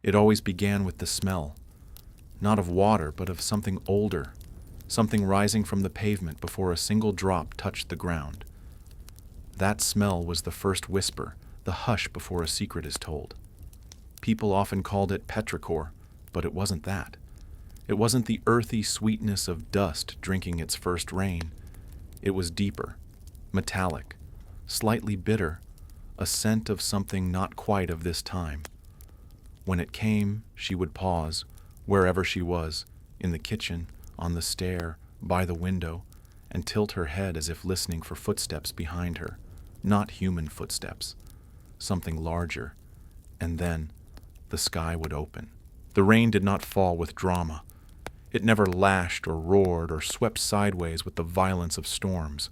It always began with the smell, not of water, but of something older, something rising from the pavement before a single drop touched the ground. That smell was the first whisper, the hush before a secret is told. People often called it petrichor, but it wasn't that. It wasn't the earthy sweetness of dust drinking its first rain. It was deeper, metallic, slightly bitter, a scent of something not quite of this time. When it came, she would pause, wherever she was, in the kitchen, on the stair, by the window, and tilt her head as if listening for footsteps behind her, not human footsteps, something larger, and then the sky would open. The rain did not fall with drama. It never lashed or roared or swept sideways with the violence of storms.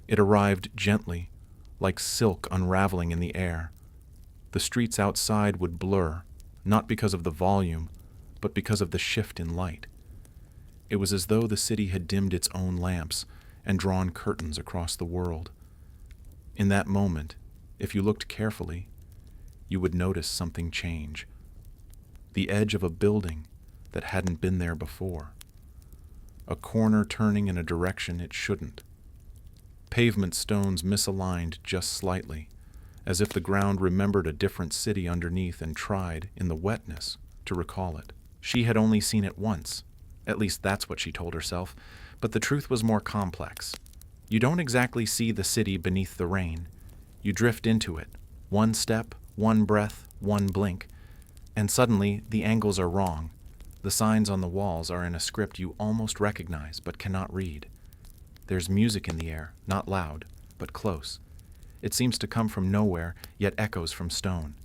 It arrived gently, like silk unraveling in the air. The streets outside would blur, not because of the volume, but because of the shift in light. It was as though the city had dimmed its own lamps and drawn curtains across the world. In that moment, if you looked carefully, you would notice something change. The edge of a building that hadn't been there before. A corner turning in a direction it shouldn't. Pavement stones misaligned just slightly, as if the ground remembered a different city underneath and tried, in the wetness, to recall it. She had only seen it once. At least that's what she told herself, but the truth was more complex. You don't exactly see the city beneath the rain. You drift into it, one step, one breath, one blink, and suddenly the angles are wrong. The signs on the walls are in a script you almost recognize but cannot read. There's music in the air, not loud, but close. It seems to come from nowhere, yet echoes from stone.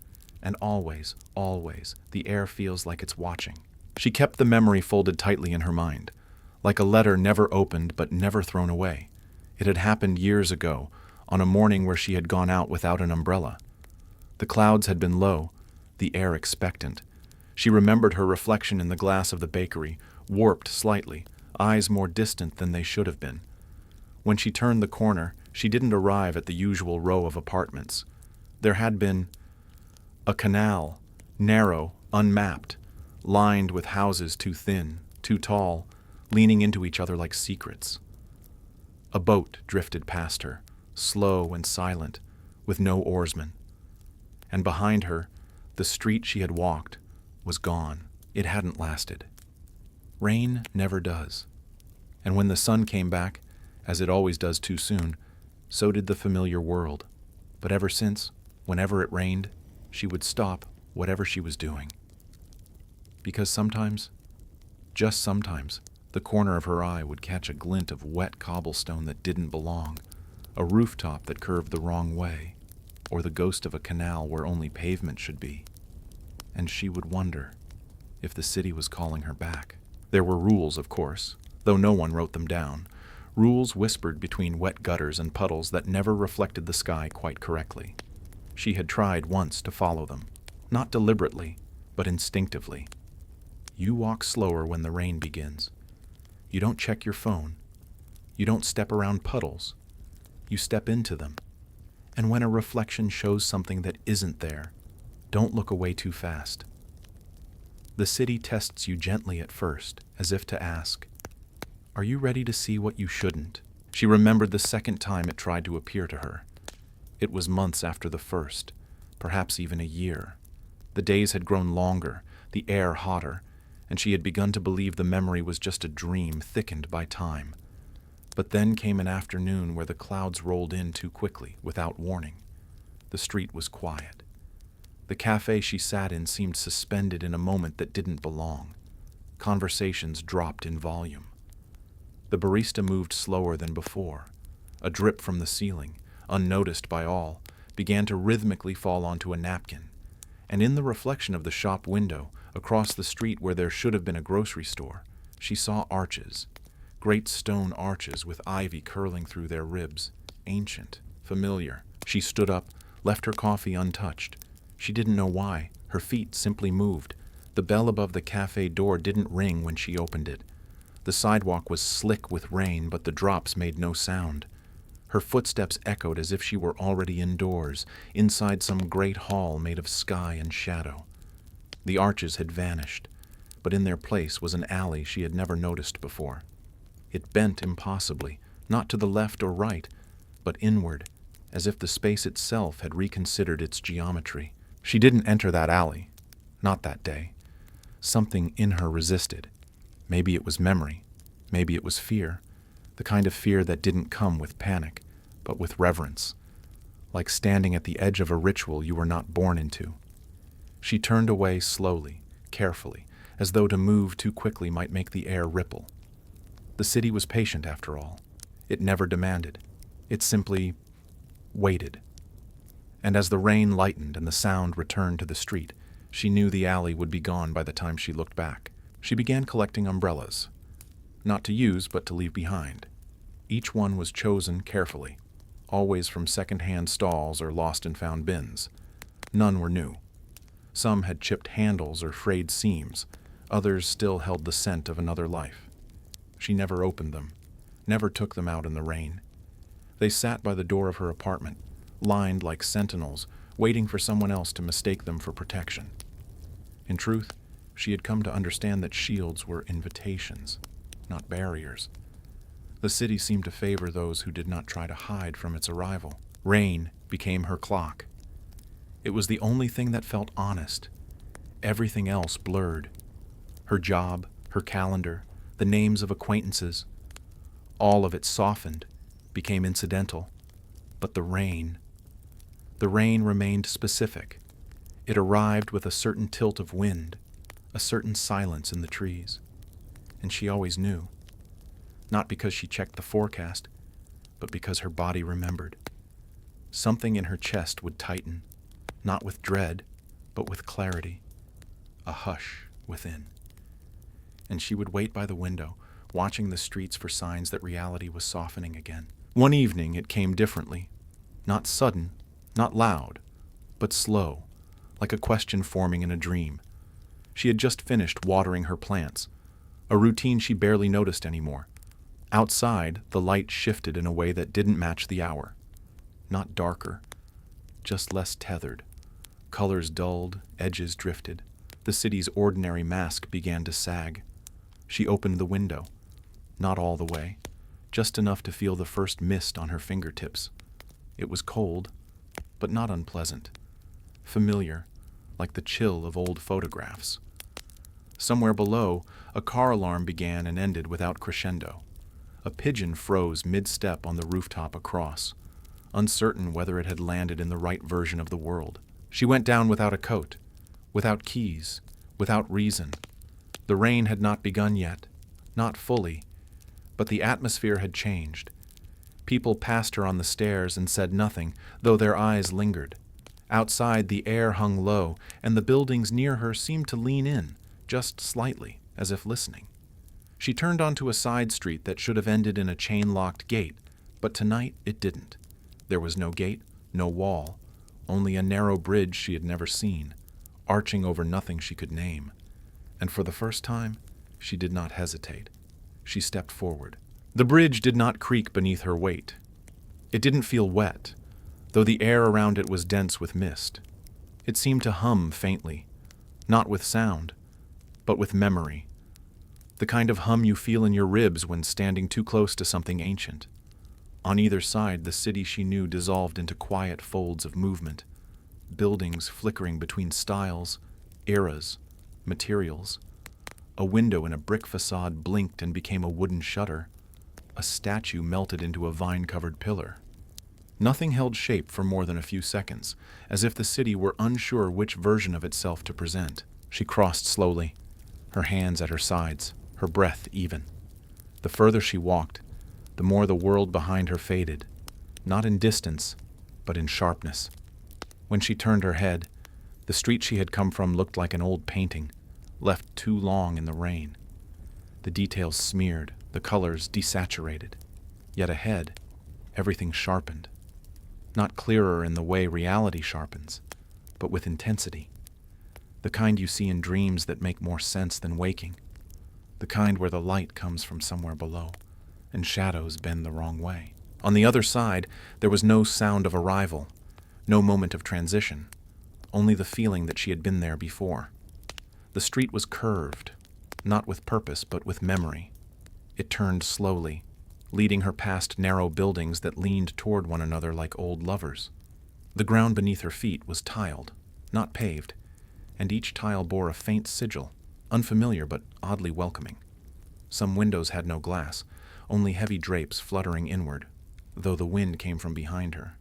And always, always, the air feels like it's watching. She kept the memory folded tightly in her mind, like a letter never opened but never thrown away. It had happened years ago, on a morning where she had gone out without an umbrella. The clouds had been low, the air expectant. She remembered her reflection in the glass of the bakery, warped slightly, eyes more distant than they should have been. When she turned the corner, she didn't arrive at the usual row of apartments. There had been a canal, narrow, unmapped, lined with houses too thin, too tall, leaning into each other like secrets. A boat drifted past her, slow and silent, with no oarsman. And behind her, the street she had walked was gone. It hadn't lasted. Rain never does. And when the sun came back, as it always does too soon, so did the familiar world. But ever since, whenever it rained, she would stop whatever she was doing. Because sometimes, just sometimes, the corner of her eye would catch a glint of wet cobblestone that didn't belong, a rooftop that curved the wrong way, or the ghost of a canal where only pavement should be. And she would wonder if the city was calling her back. There were rules, of course, though no one wrote them down. Rules whispered between wet gutters and puddles that never reflected the sky quite correctly. She had tried once to follow them, not deliberately, but instinctively. You walk slower when the rain begins. You don't check your phone. You don't step around puddles. You step into them. And when a reflection shows something that isn't there, don't look away too fast. The city tests you gently at first, as if to ask, are you ready to see what you shouldn't? She remembered the second time it tried to appear to her. It was months after the first, perhaps even a year. The days had grown longer, the air hotter, and she had begun to believe the memory was just a dream thickened by time. But then came an afternoon where the clouds rolled in too quickly, without warning. The street was quiet. The cafe she sat in seemed suspended in a moment that didn't belong. Conversations dropped in volume. The barista moved slower than before. A drip from the ceiling, unnoticed by all, began to rhythmically fall onto a napkin. And in the reflection of the shop window, across the street where there should have been a grocery store, she saw arches. Great stone arches with ivy curling through their ribs. Ancient, familiar. She stood up, left her coffee untouched. She didn't know why. Her feet simply moved. The bell above the cafe door didn't ring when she opened it. The sidewalk was slick with rain, but the drops made no sound. Her footsteps echoed as if she were already indoors, inside some great hall made of sky and shadow. The arches had vanished, but in their place was an alley she had never noticed before. It bent impossibly, not to the left or right, but inward, as if the space itself had reconsidered its geometry. She didn't enter that alley, not that day. Something in her resisted. Maybe it was memory, maybe it was fear, the kind of fear that didn't come with panic, but with reverence, like standing at the edge of a ritual you were not born into. She turned away slowly, carefully, as though to move too quickly might make the air ripple. The city was patient after all. It never demanded. It simply waited. And as the rain lightened and the sound returned to the street, she knew the alley would be gone by the time she looked back. She began collecting umbrellas, not to use but to leave behind. Each one was chosen carefully, always from second-hand stalls or lost-and-found bins. None were new. Some had chipped handles or frayed seams. Others still held the scent of another life. She never opened them, never took them out in the rain. They sat by the door of her apartment, lined like sentinels, waiting for someone else to mistake them for protection. In truth, she had come to understand that shields were invitations, not barriers. The city seemed to favor those who did not try to hide from its arrival. Rain became her clock. It was the only thing that felt honest. Everything else blurred. Her job, her calendar, the names of acquaintances. All of it softened, became incidental. But the rain remained specific. It arrived with a certain tilt of wind, a certain silence in the trees. And she always knew. Not because she checked the forecast, but because her body remembered. Something in her chest would tighten, not with dread, but with clarity. A hush within. And she would wait by the window, watching the streets for signs that reality was softening again. One evening it came differently. Not sudden, not loud, but slow, like a question forming in a dream. She had just finished watering her plants, a routine she barely noticed anymore. Outside, the light shifted in a way that didn't match the hour. Not darker, just less tethered. Colors dulled, edges drifted. The city's ordinary mask began to sag. She opened the window. Not all the way, just enough to feel the first mist on her fingertips. It was cold, but not unpleasant. Familiar, like the chill of old photographs. Somewhere below, a car alarm began and ended without crescendo. A pigeon froze mid-step on the rooftop across, uncertain whether it had landed in the right version of the world. She went down without a coat, without keys, without reason. The rain had not begun yet, not fully, but the atmosphere had changed. People passed her on the stairs and said nothing, though their eyes lingered. Outside, the air hung low, and the buildings near her seemed to lean in, just slightly, as if listening. She turned onto a side street that should have ended in a chain-locked gate, but tonight it didn't. There was no gate, no wall, only a narrow bridge she had never seen, arching over nothing she could name. And for the first time, she did not hesitate. She stepped forward. The bridge did not creak beneath her weight. It didn't feel wet, though the air around it was dense with mist. It seemed to hum faintly, not with sound, but with memory. The kind of hum you feel in your ribs when standing too close to something ancient. On either side, the city she knew dissolved into quiet folds of movement, buildings flickering between styles, eras, materials. A window in a brick facade blinked and became a wooden shutter. A statue melted into a vine-covered pillar. Nothing held shape for more than a few seconds, as if the city were unsure which version of itself to present. She crossed slowly, her hands at her sides, her breath even. The further she walked, the more the world behind her faded, not in distance, but in sharpness. When she turned her head, the street she had come from looked like an old painting, left too long in the rain. The details smeared, the colors desaturated. Yet ahead, everything sharpened. Not clearer in the way reality sharpens, but with intensity. The kind you see in dreams that make more sense than waking. The kind where the light comes from somewhere below, and shadows bend the wrong way. On the other side, there was no sound of arrival, no moment of transition, only the feeling that she had been there before. The street was curved, not with purpose but with memory. It turned slowly, leading her past narrow buildings that leaned toward one another like old lovers. The ground beneath her feet was tiled, not paved, and each tile bore a faint sigil, unfamiliar but oddly welcoming. Some windows had no glass, only heavy drapes fluttering inward, though the wind came from behind her.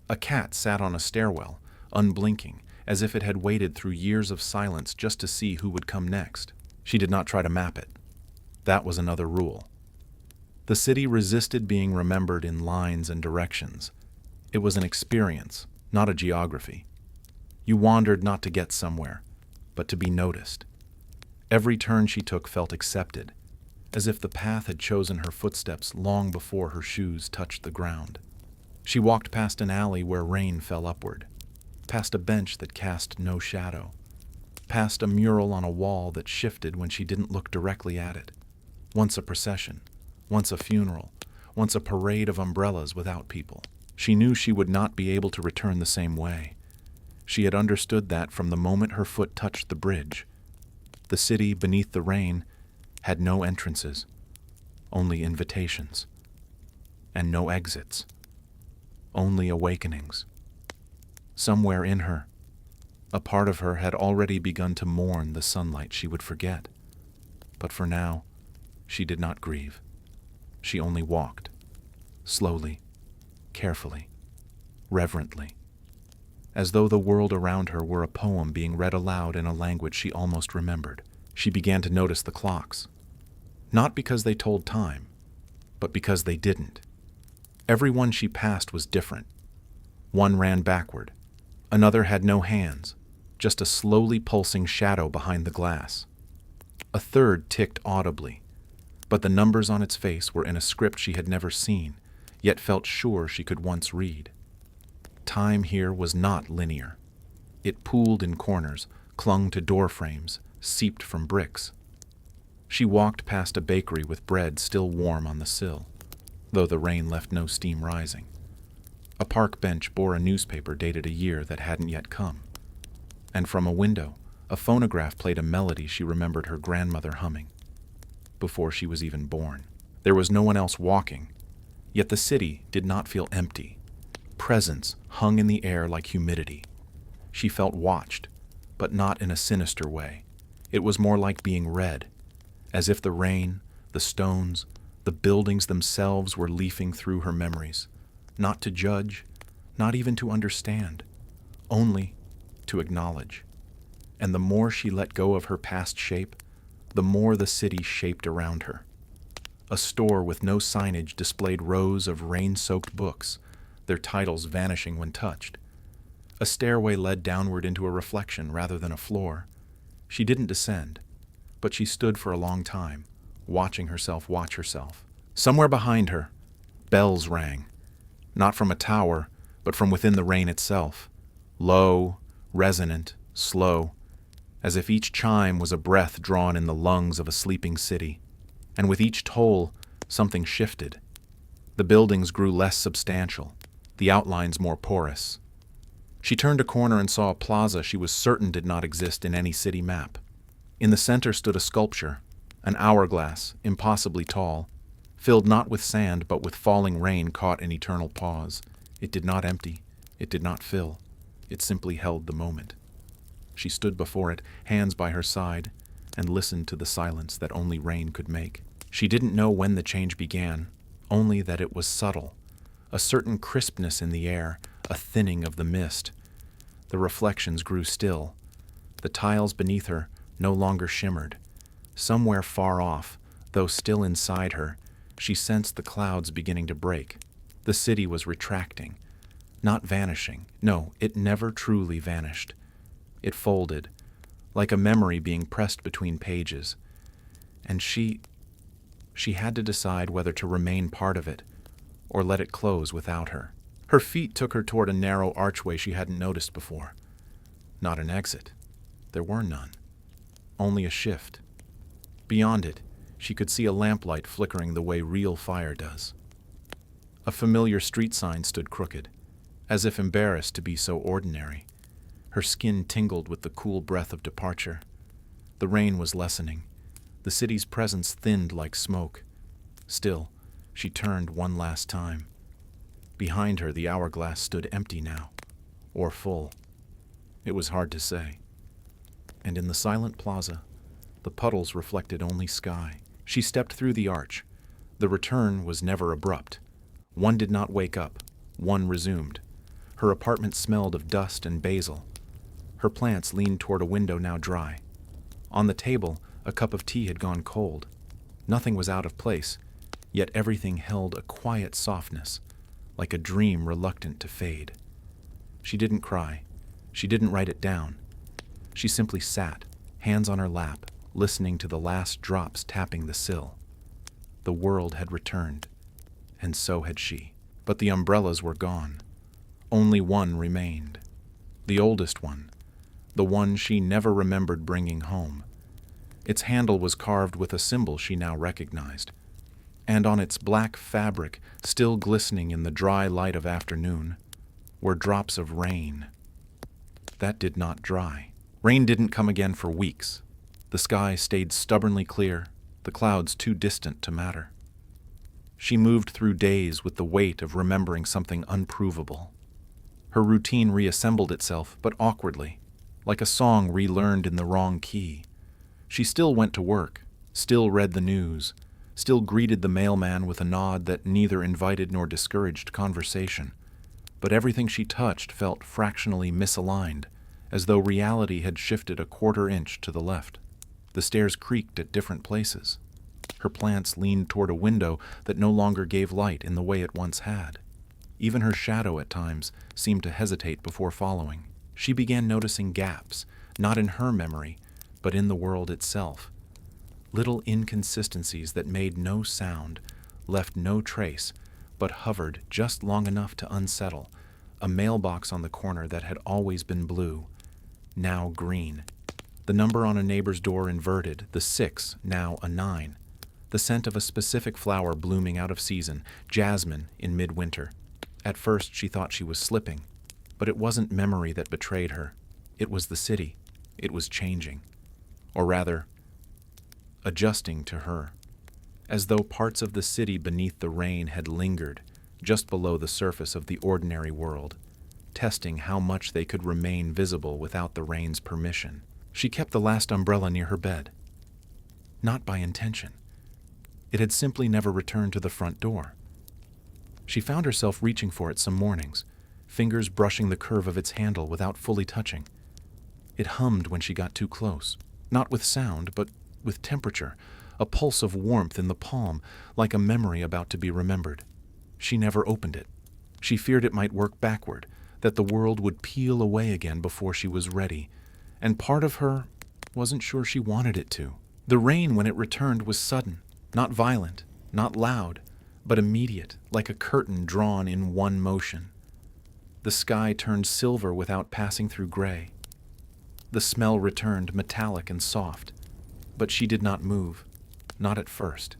A cat sat on a stairwell, unblinking, as if it had waited through years of silence just to see who would come next. She did not try to map it. That was another rule. The city resisted being remembered in lines and directions. It was an experience, not a geography. You wandered not to get somewhere, but to be noticed. Every turn she took felt accepted, as if the path had chosen her footsteps long before her shoes touched the ground. She walked past an alley where rain fell upward, past a bench that cast no shadow, past a mural on a wall that shifted when she didn't look directly at it. Once a procession, once a funeral, once a parade of umbrellas without people. She knew she would not be able to return the same way. She had understood that from the moment her foot touched the bridge. The city beneath the rain had no entrances, only invitations, and no exits, only awakenings. Somewhere in her, a part of her had already begun to mourn the sunlight she would forget. But for now, she did not grieve. She only walked, slowly, carefully, reverently, as though the world around her were a poem being read aloud in a language she almost remembered. She began to notice the clocks, not because they told time, but because they didn't. Every one she passed was different. One ran backward. Another had no hands, just a slowly pulsing shadow behind the glass. A third ticked audibly, but the numbers on its face were in a script she had never seen, yet felt sure she could once read. Time here was not linear. It pooled in corners, clung to door frames, seeped from bricks. She walked past a bakery with bread still warm on the sill, though the rain left no steam rising. A park bench bore a newspaper dated a year that hadn't yet come. And from a window, a phonograph played a melody she remembered her grandmother humming, before she was even born. There was no one else walking, yet the city did not feel empty. Presence hung in the air like humidity. She felt watched, but not in a sinister way. It was more like being read, as if the rain, the stones, the buildings themselves were leafing through her memories, not to judge, not even to understand, only to acknowledge. And the more she let go of her past shape, the more the city shaped around her. A store with no signage displayed rows of rain-soaked books, their titles vanishing when touched. A stairway led downward into a reflection rather than a floor. She didn't descend, but she stood for a long time, watching herself watch herself. Somewhere behind her, bells rang, not from a tower, but from within the rain itself, low, resonant, slow, as if each chime was a breath drawn in the lungs of a sleeping city. And with each toll, something shifted. The buildings grew less substantial, the outlines more porous. She turned a corner and saw a plaza she was certain did not exist in any city map. In the center stood a sculpture, an hourglass, impossibly tall, filled not with sand but with falling rain caught in eternal pause. It did not empty, it did not fill, it simply held the moment. She stood before it, hands by her side, and listened to the silence that only rain could make. She didn't know when the change began, only that it was subtle, a certain crispness in the air, a thinning of the mist. The reflections grew still. The tiles beneath her no longer shimmered. Somewhere far off, though still inside her, she sensed the clouds beginning to break. The city was retracting, not vanishing. No, it never truly vanished. It folded, like a memory being pressed between pages. And she had to decide whether to remain part of it or let it close without her. Her feet took her toward a narrow archway she hadn't noticed before. Not an exit. There were none. Only a shift. Beyond it, she could see a lamplight flickering the way real fire does. A familiar street sign stood crooked, as if embarrassed to be so ordinary. Her skin tingled with the cool breath of departure. The rain was lessening. The city's presence thinned like smoke. Still, she turned one last time. Behind her, the hourglass stood empty now, or full. It was hard to say. And in the silent plaza, the puddles reflected only sky. She stepped through the arch. The return was never abrupt. One did not wake up. One resumed. Her apartment smelled of dust and basil. Her plants leaned toward a window now dry. On the table, a cup of tea had gone cold. Nothing was out of place, yet everything held a quiet softness, like a dream reluctant to fade. She didn't cry. She didn't write it down. She simply sat, hands on her lap, listening to the last drops tapping the sill. The world had returned, and so had she. But the umbrellas were gone. Only one remained. The oldest one, the one she never remembered bringing home. Its handle was carved with a symbol she now recognized, and on its black fabric, still glistening in the dry light of afternoon, were drops of rain. That did not dry. Rain didn't come again for weeks. The sky stayed stubbornly clear, the clouds too distant to matter. She moved through days with the weight of remembering something unprovable. Her routine reassembled itself, but awkwardly, like a song relearned in the wrong key. She still went to work, still read the news, still greeted the mailman with a nod that neither invited nor discouraged conversation. But everything she touched felt fractionally misaligned, as though reality had shifted a quarter inch to the left. The stairs creaked at different places. Her plants leaned toward a window that no longer gave light in the way it once had. Even her shadow at times seemed to hesitate before following. She began noticing gaps, not in her memory, but in the world itself. Little inconsistencies that made no sound, left no trace, but hovered just long enough to unsettle. A mailbox on the corner that had always been blue, now green. The number on a neighbor's door inverted, the 6 now a 9. The scent of a specific flower blooming out of season, jasmine in midwinter. At first she thought she was slipping, but it wasn't memory that betrayed her. It was the city. It was changing. Or rather, adjusting to her, as though parts of the city beneath the rain had lingered just below the surface of the ordinary world, testing how much they could remain visible without the rain's permission. She kept the last umbrella near her bed. Not by intention. It had simply never returned to the front door. She found herself reaching for it some mornings, fingers brushing the curve of its handle without fully touching. It hummed when she got too close, not with sound, but with temperature, a pulse of warmth in the palm, like a memory about to be remembered. She never opened it. She feared it might work backward, that the world would peel away again before she was ready, and part of her wasn't sure she wanted it to. The rain, when it returned, was sudden, not violent, not loud, but immediate, like a curtain drawn in one motion. The sky turned silver without passing through gray. The smell returned, metallic and soft, but she did not move, not at first.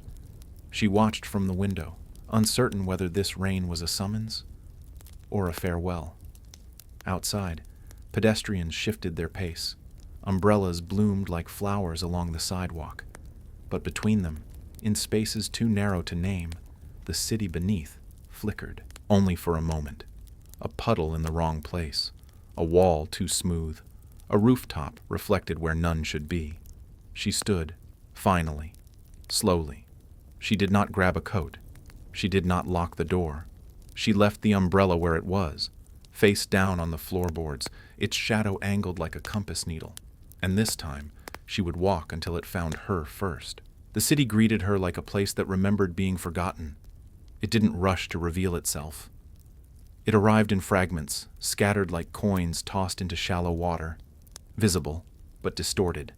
She watched from the window, uncertain whether this rain was a summons or a farewell. Outside, pedestrians shifted their pace. Umbrellas bloomed like flowers along the sidewalk. But between them, in spaces too narrow to name, the city beneath flickered, only for a moment. A puddle in the wrong place, a wall too smooth, a rooftop reflected where none should be. She stood, finally, slowly. She did not grab a coat. She did not lock the door. She left the umbrella where it was, face down on the floorboards, its shadow angled like a compass needle. And this time, she would walk until it found her first. The city greeted her like a place that remembered being forgotten. It didn't rush to reveal itself. It arrived in fragments, scattered like coins tossed into shallow water, visible, but distorted.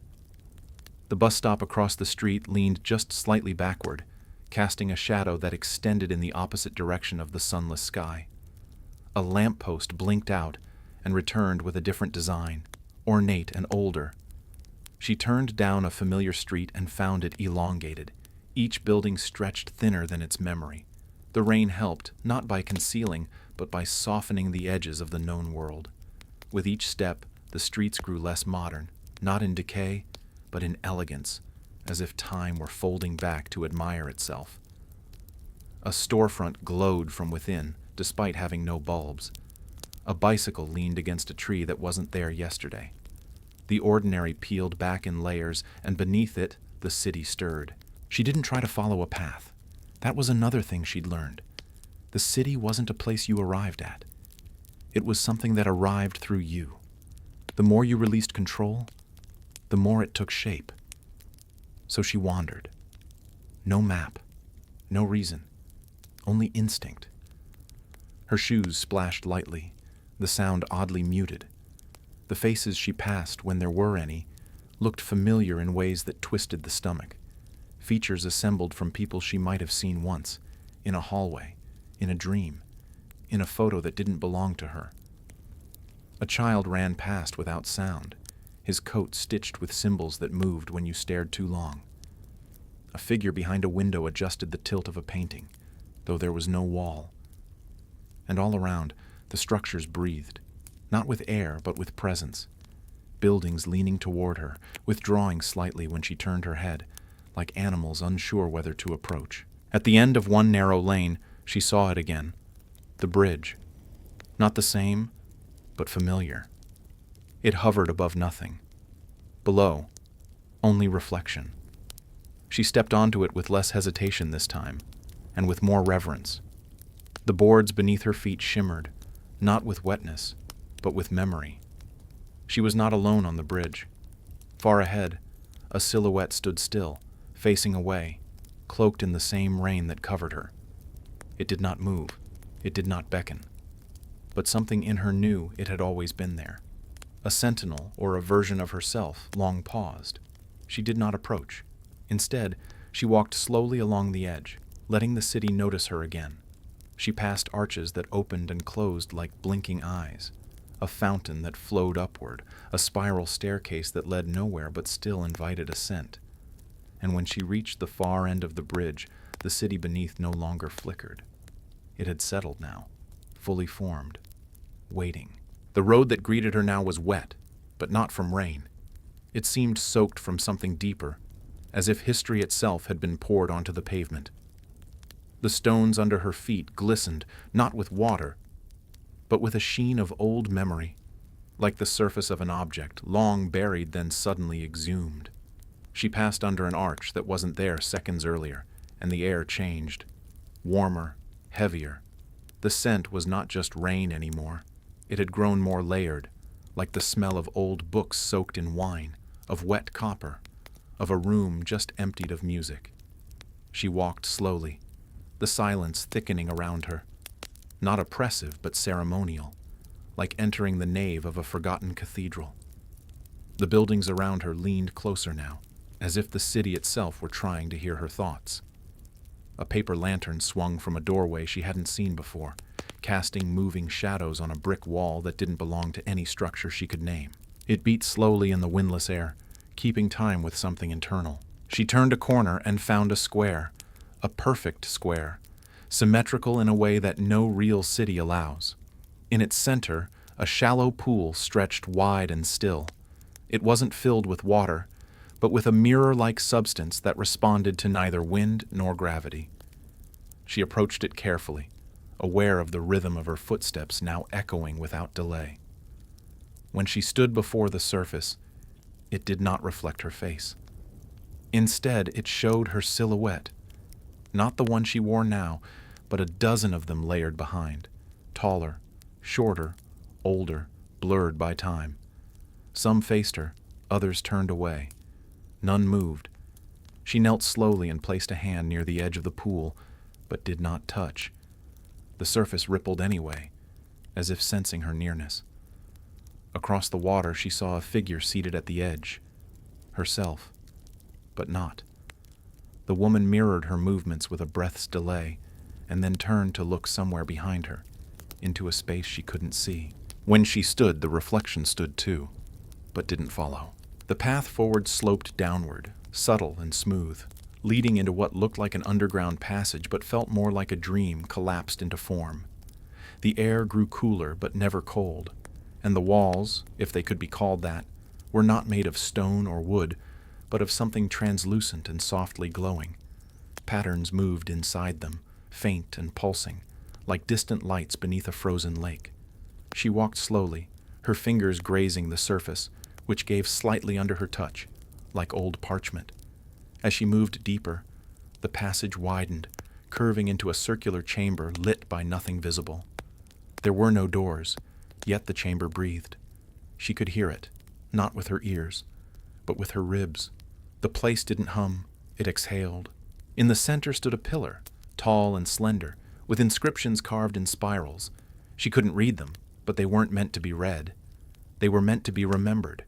The bus stop across the street leaned just slightly backward, casting a shadow that extended in the opposite direction of the sunless sky. A lamppost blinked out and returned with a different design, ornate and older. She turned down a familiar street and found it elongated, each building stretched thinner than its memory. The rain helped, not by concealing, but by softening the edges of the known world. With each step, the streets grew less modern, not in decay, but but in elegance, as if time were folding back to admire itself. A storefront glowed from within, despite having no bulbs. A bicycle leaned against a tree that wasn't there yesterday. The ordinary peeled back in layers, and beneath it, the city stirred. She didn't try to follow a path. That was another thing she'd learned. The city wasn't a place you arrived at. It was something that arrived through you. The more you released control, the more it took shape. So she wandered. No map, no reason, only instinct. Her shoes splashed lightly, the sound oddly muted. The faces she passed, when there were any, looked familiar in ways that twisted the stomach. Features assembled from people she might have seen once, in a hallway, in a dream, in a photo that didn't belong to her. A child ran past without sound, his coat stitched with symbols that moved when you stared too long. A figure behind a window adjusted the tilt of a painting, though there was no wall. And all around, the structures breathed, not with air but with presence. Buildings leaning toward her, withdrawing slightly when she turned her head, like animals unsure whether to approach. At the end of one narrow lane, she saw it again. The bridge. Not the same, but familiar. It hovered above nothing. Below, only reflection. She stepped onto it with less hesitation this time, and with more reverence. The boards beneath her feet shimmered, not with wetness, but with memory. She was not alone on the bridge. Far ahead, a silhouette stood still, facing away, cloaked in the same rain that covered her. It did not move. It did not beckon. But something in her knew it had always been there. A sentinel or a version of herself, long paused. She did not approach. Instead, she walked slowly along the edge, letting the city notice her again. She passed arches that opened and closed like blinking eyes, a fountain that flowed upward, a spiral staircase that led nowhere but still invited ascent. And when she reached the far end of the bridge, the city beneath no longer flickered. It had settled now, fully formed, waiting. The road that greeted her now was wet, but not from rain. It seemed soaked from something deeper, as if history itself had been poured onto the pavement. The stones under her feet glistened, not with water, but with a sheen of old memory, like the surface of an object, long buried then suddenly exhumed. She passed under an arch that wasn't there seconds earlier, and the air changed. Warmer, heavier. The scent was not just rain anymore. It had grown more layered, like the smell of old books soaked in wine, of wet copper, of a room just emptied of music. She walked slowly, the silence thickening around her, not oppressive but ceremonial, like entering the nave of a forgotten cathedral. The buildings around her leaned closer now, as if the city itself were trying to hear her thoughts. A paper lantern swung from a doorway she hadn't seen before, casting moving shadows on a brick wall that didn't belong to any structure she could name. It beat slowly in the windless air, keeping time with something internal. She turned a corner and found a square, a perfect square, symmetrical in a way that no real city allows. In its center, a shallow pool stretched wide and still. It wasn't filled with water, but with a mirror-like substance that responded to neither wind nor gravity. She approached it carefully, aware of the rhythm of her footsteps now echoing without delay. When she stood before the surface, it did not reflect her face. Instead, it showed her silhouette, not the one she wore now, but a dozen of them layered behind, taller, shorter, older, blurred by time. Some faced her, others turned away. None moved. She knelt slowly and placed a hand near the edge of the pool, but did not touch. The surface rippled anyway, as if sensing her nearness. Across the water she saw a figure seated at the edge. Herself, but not. The woman mirrored her movements with a breath's delay, and then turned to look somewhere behind her, into a space she couldn't see. When she stood, the reflection stood too, but didn't follow. The path forward sloped downward, subtle and smooth, leading into what looked like an underground passage but felt more like a dream collapsed into form. The air grew cooler but never cold, and the walls, if they could be called that, were not made of stone or wood, but of something translucent and softly glowing. Patterns moved inside them, faint and pulsing, like distant lights beneath a frozen lake. She walked slowly, her fingers grazing the surface, which gave slightly under her touch, like old parchment. As she moved deeper, the passage widened, curving into a circular chamber lit by nothing visible. There were no doors, yet the chamber breathed. She could hear it, not with her ears, but with her ribs. The place didn't hum, it exhaled. In the center stood a pillar, tall and slender, with inscriptions carved in spirals. She couldn't read them, but they weren't meant to be read. They were meant to be remembered.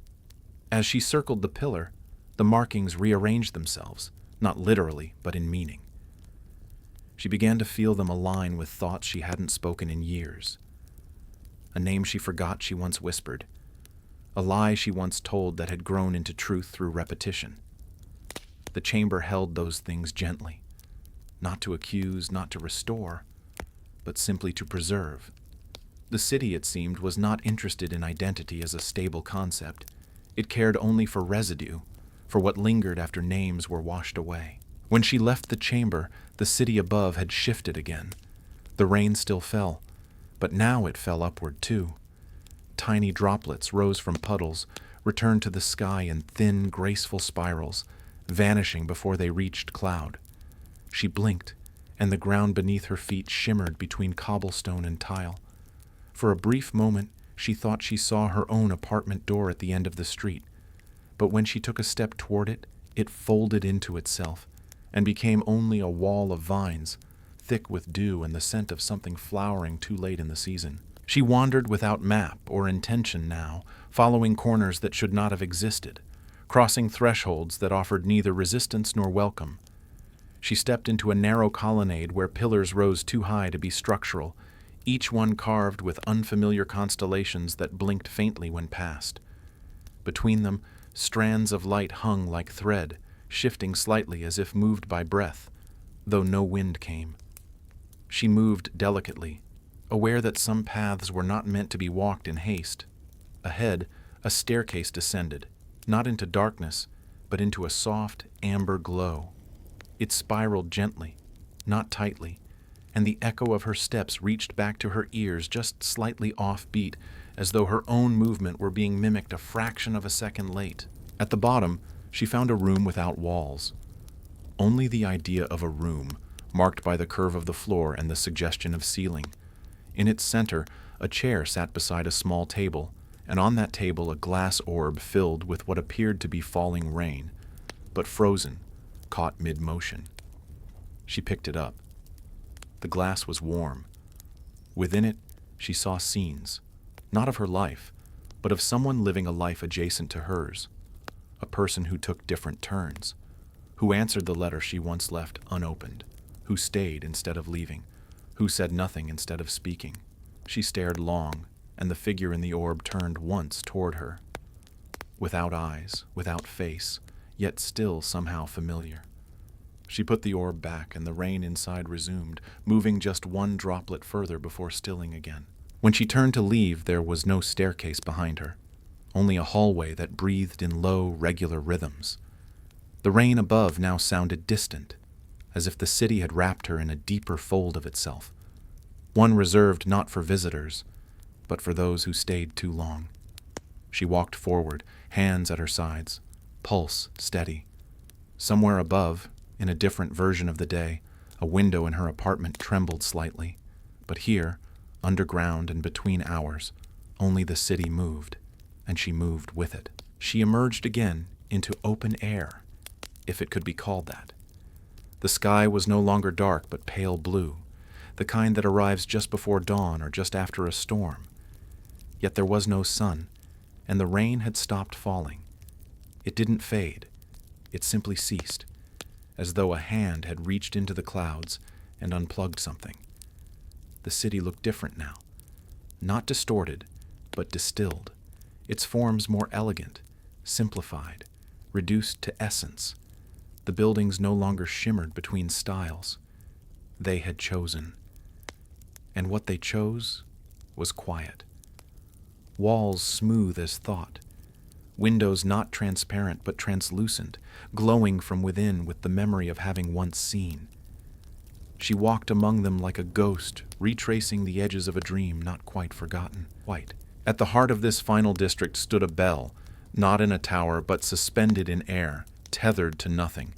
As she circled the pillar, the markings rearranged themselves, not literally, but in meaning. She began to feel them align with thoughts she hadn't spoken in years. A name she forgot she once whispered. A lie she once told that had grown into truth through repetition. The chamber held those things gently, not to accuse, not to restore, but simply to preserve. The city, it seemed, was not interested in identity as a stable concept. It cared only for residue, for what lingered after names were washed away. When she left the chamber, the city above had shifted again. The rain still fell, but now it fell upward too. Tiny droplets rose from puddles, returned to the sky in thin, graceful spirals, vanishing before they reached cloud. She blinked, and the ground beneath her feet shimmered between cobblestone and tile. For a brief moment, she thought she saw her own apartment door at the end of the street, but when she took a step toward it, it folded into itself and became only a wall of vines, thick with dew and the scent of something flowering too late in the season. She wandered without map or intention now, following corners that should not have existed, crossing thresholds that offered neither resistance nor welcome. She stepped into a narrow colonnade where pillars rose too high to be structural, each one carved with unfamiliar constellations that blinked faintly when passed. Between them, strands of light hung like thread, shifting slightly as if moved by breath, though no wind came. She moved delicately, aware that some paths were not meant to be walked in haste. Ahead, a staircase descended, not into darkness, but into a soft, amber glow. It spiraled gently, not tightly, and the echo of her steps reached back to her ears just slightly offbeat, as though her own movement were being mimicked a fraction of a second late. At the bottom, she found a room without walls. Only the idea of a room, marked by the curve of the floor and the suggestion of ceiling. In its center, a chair sat beside a small table, and on that table a glass orb filled with what appeared to be falling rain, but frozen, caught mid-motion. She picked it up. The glass was warm. Within it, she saw scenes, not of her life, but of someone living a life adjacent to hers, a person who took different turns, who answered the letter she once left unopened, who stayed instead of leaving, who said nothing instead of speaking. She stared long, and the figure in the orb turned once toward her, without eyes, without face, yet still somehow familiar. She put the orb back, and the rain inside resumed, moving just one droplet further before stilling again. When she turned to leave, there was no staircase behind her, only a hallway that breathed in low, regular rhythms. The rain above now sounded distant, as if the city had wrapped her in a deeper fold of itself, one reserved not for visitors, but for those who stayed too long. She walked forward, hands at her sides, pulse steady. Somewhere above, in a different version of the day, a window in her apartment trembled slightly, but here, underground and between hours, only the city moved, and she moved with it. She emerged again into open air, if it could be called that. The sky was no longer dark but pale blue, the kind that arrives just before dawn or just after a storm. Yet there was no sun, and the rain had stopped falling. It didn't fade, it simply ceased, as though a hand had reached into the clouds and unplugged something. The city looked different now, not distorted, but distilled, its forms more elegant, simplified, reduced to essence. The buildings no longer shimmered between styles. They had chosen. And what they chose was quiet. Walls smooth as thought, windows not transparent but translucent, glowing from within with the memory of having once seen. She walked among them like a ghost, retracing the edges of a dream not quite forgotten. White. At the heart of this final district stood a bell, not in a tower but suspended in air, tethered to nothing.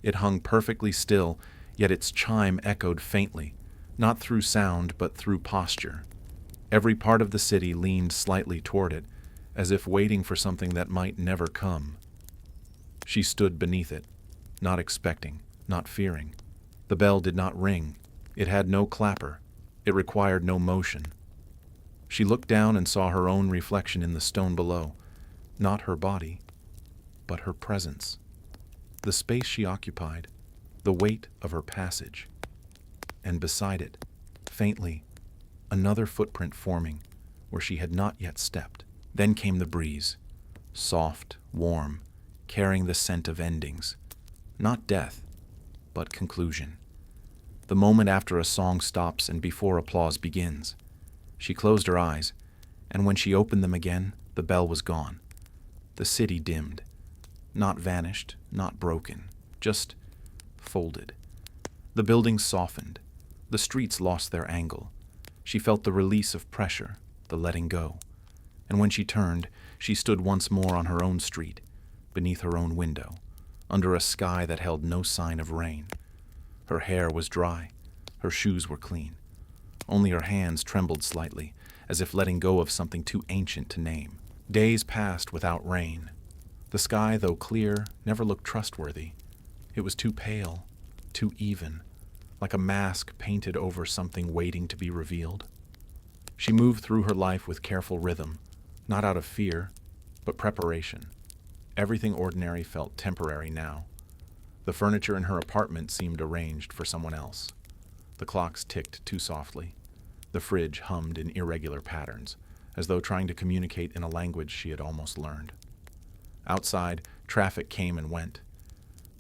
It hung perfectly still, yet its chime echoed faintly, not through sound but through posture. Every part of the city leaned slightly toward it, as if waiting for something that might never come. She stood beneath it, not expecting, not fearing. The bell did not ring. It had no clapper. It required no motion. She looked down and saw her own reflection in the stone below, not her body, but her presence. The space she occupied, the weight of her passage. And beside it, faintly, another footprint forming where she had not yet stepped. Then came the breeze, soft, warm, carrying the scent of endings. Not death, but conclusion. The moment after a song stops and before applause begins. She closed her eyes, and when she opened them again, the bell was gone. The city dimmed. Not vanished, not broken, just folded. The buildings softened. The streets lost their angle. She felt the release of pressure, the letting go. And when she turned, she stood once more on her own street, beneath her own window, under a sky that held no sign of rain. Her hair was dry. Her shoes were clean. Only her hands trembled slightly, as if letting go of something too ancient to name. Days passed without rain. The sky, though clear, never looked trustworthy. It was too pale, too even, like a mask painted over something waiting to be revealed. She moved through her life with careful rhythm, not out of fear, but preparation. Everything ordinary felt temporary now. The furniture in her apartment seemed arranged for someone else. The clocks ticked too softly. The fridge hummed in irregular patterns, as though trying to communicate in a language she had almost learned. Outside, traffic came and went,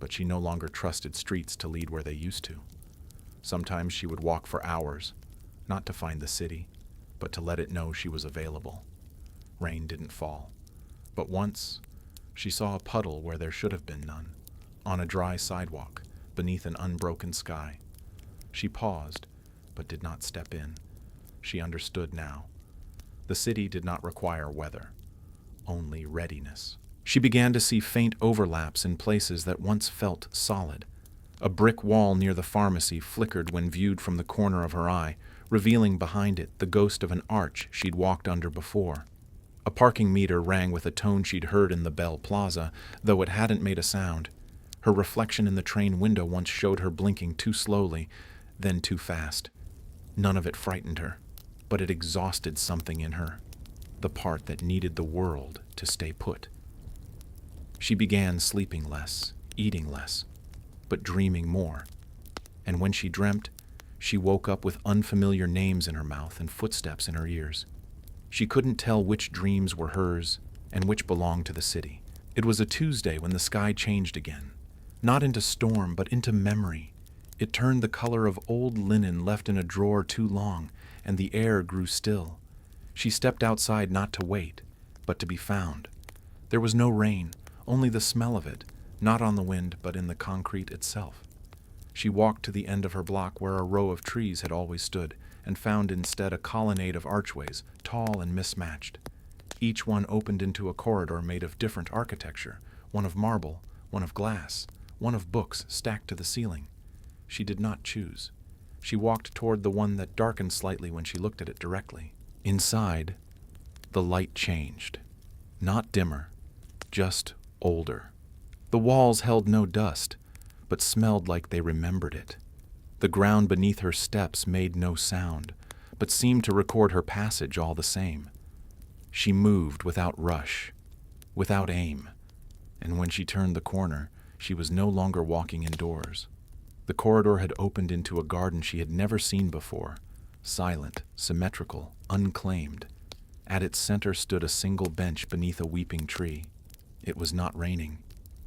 but she no longer trusted streets to lead where they used to. Sometimes she would walk for hours, not to find the city, but to let it know she was available. Rain didn't fall, but once she saw a puddle where there should have been none, on a dry sidewalk, beneath an unbroken sky. She paused, but did not step in. She understood now. The city did not require weather, only readiness. She began to see faint overlaps in places that once felt solid. A brick wall near the pharmacy flickered when viewed from the corner of her eye, revealing behind it the ghost of an arch she'd walked under before. A parking meter rang with a tone she'd heard in the Bell Plaza, though it hadn't made a sound. Her reflection in the train window once showed her blinking too slowly, then too fast. None of it frightened her, but it exhausted something in her, the part that needed the world to stay put. She began sleeping less, eating less, but dreaming more. And when she dreamt, she woke up with unfamiliar names in her mouth and footsteps in her ears. She couldn't tell which dreams were hers and which belonged to the city. It was a Tuesday when the sky changed again, not into storm, but into memory. It turned the color of old linen left in a drawer too long, and the air grew still. She stepped outside not to wait, but to be found. There was no rain, only the smell of it, not on the wind, but in the concrete itself. She walked to the end of her block where a row of trees had always stood, and found instead a colonnade of archways, tall and mismatched. Each one opened into a corridor made of different architecture, one of marble, one of glass, one of books stacked to the ceiling. She did not choose. She walked toward the one that darkened slightly when she looked at it directly. Inside, the light changed. Not dimmer, just older. The walls held no dust, but smelled like they remembered it. The ground beneath her steps made no sound, but seemed to record her passage all the same. She moved without rush, without aim, and when she turned the corner, she was no longer walking indoors. The corridor had opened into a garden she had never seen before, silent, symmetrical, unclaimed. At its center stood a single bench beneath a weeping tree. It was not raining,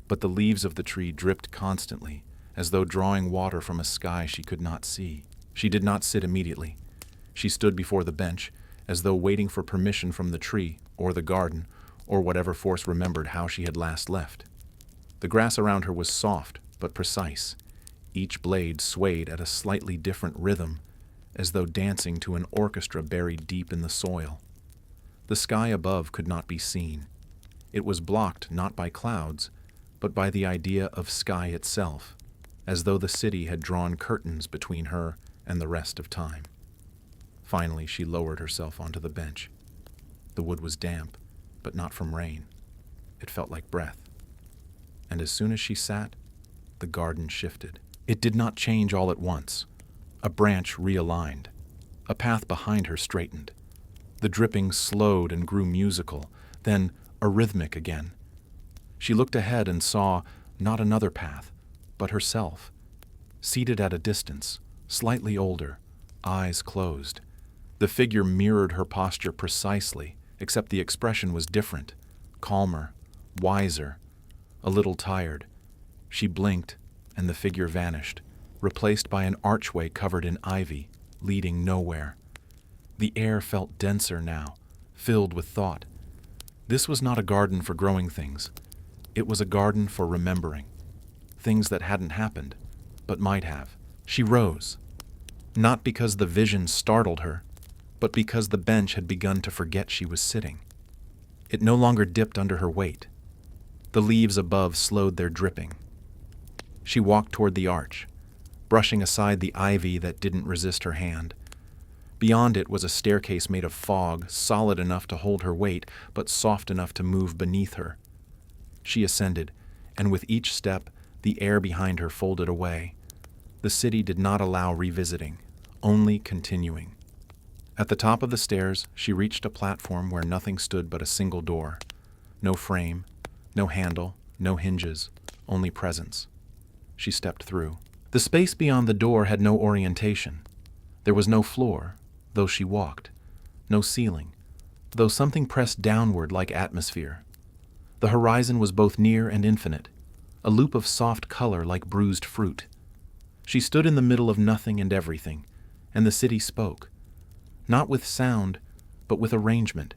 but the leaves of the tree dripped constantly, as though drawing water from a sky she could not see. She did not sit immediately. She stood before the bench, as though waiting for permission from the tree, or the garden, or whatever force remembered how she had last left. The grass around her was soft but precise. Each blade swayed at a slightly different rhythm, as though dancing to an orchestra buried deep in the soil. The sky above could not be seen. It was blocked not by clouds, but by the idea of sky itself, as though the city had drawn curtains between her and the rest of time. Finally, she lowered herself onto the bench. The wood was damp, but not from rain. It felt like breath. And as soon as she sat, the garden shifted. It did not change all at once. A branch realigned. A path behind her straightened. The dripping slowed and grew musical, then arrhythmic again. She looked ahead and saw not another path, but herself, seated at a distance, slightly older, eyes closed. The figure mirrored her posture precisely, except the expression was different, calmer, wiser, a little tired. She blinked, and the figure vanished, replaced by an archway covered in ivy, leading nowhere. The air felt denser now, filled with thought. This was not a garden for growing things. It was a garden for remembering. Things that hadn't happened, but might have. She rose, not because the vision startled her, but because the bench had begun to forget she was sitting. It no longer dipped under her weight. The leaves above slowed their dripping. She walked toward the arch, brushing aside the ivy that didn't resist her hand. Beyond it was a staircase made of fog, solid enough to hold her weight, but soft enough to move beneath her. She ascended, and with each step, the air behind her folded away. The city did not allow revisiting, only continuing. At the top of the stairs, she reached a platform where nothing stood but a single door. No frame, no handle, no hinges, only presence. She stepped through. The space beyond the door had no orientation. There was no floor, though she walked, no ceiling, though something pressed downward like atmosphere. The horizon was both near and infinite, a loop of soft color like bruised fruit. She stood in the middle of nothing and everything, and the city spoke, not with sound, but with arrangement.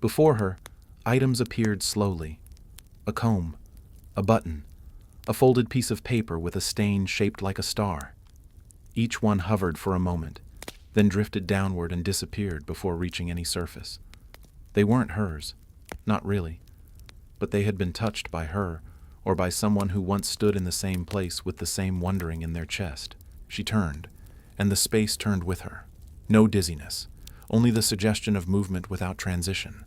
Before her, items appeared slowly. A comb, a button, a folded piece of paper with a stain shaped like a star. Each one hovered for a moment, then drifted downward and disappeared before reaching any surface. They weren't hers, not really, but they had been touched by her or by someone who once stood in the same place with the same wondering in their chest. She turned, and the space turned with her. No dizziness, only the suggestion of movement without transition.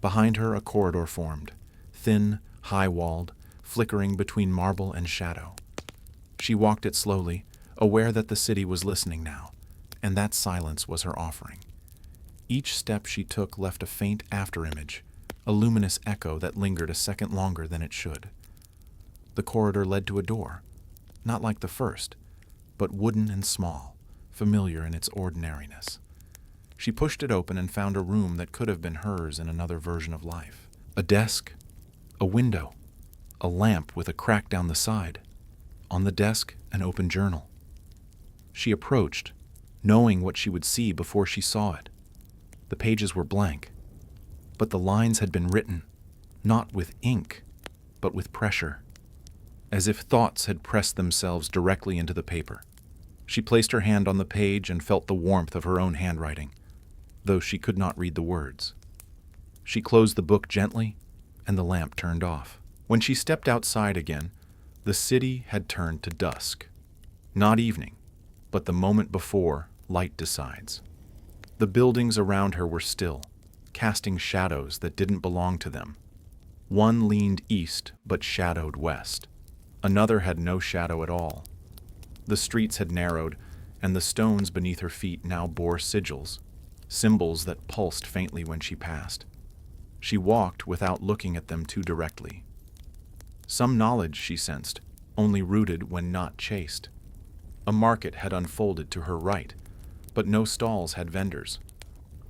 Behind her, a corridor formed, thin, high-walled, flickering between marble and shadow. She walked it slowly, aware that the city was listening now, and that silence was her offering. Each step she took left a faint afterimage, a luminous echo that lingered a second longer than it should. The corridor led to a door, not like the first, but wooden and small, familiar in its ordinariness. She pushed it open and found a room that could have been hers in another version of life. A desk, a window, a lamp with a crack down the side. On the desk, an open journal. She approached, knowing what she would see before she saw it. The pages were blank, but the lines had been written, not with ink, but with pressure, as if thoughts had pressed themselves directly into the paper. She placed her hand on the page and felt the warmth of her own handwriting, though she could not read the words. She closed the book gently, and the lamp turned off. When she stepped outside again, the city had turned to dusk. Not evening, but the moment before light decides. The buildings around her were still, casting shadows that didn't belong to them. One leaned east but shadowed west. Another had no shadow at all. The streets had narrowed, and the stones beneath her feet now bore sigils, symbols that pulsed faintly when she passed. She walked without looking at them too directly. Some knowledge, she sensed, only rooted when not chased. A market had unfolded to her right, but no stalls had vendors.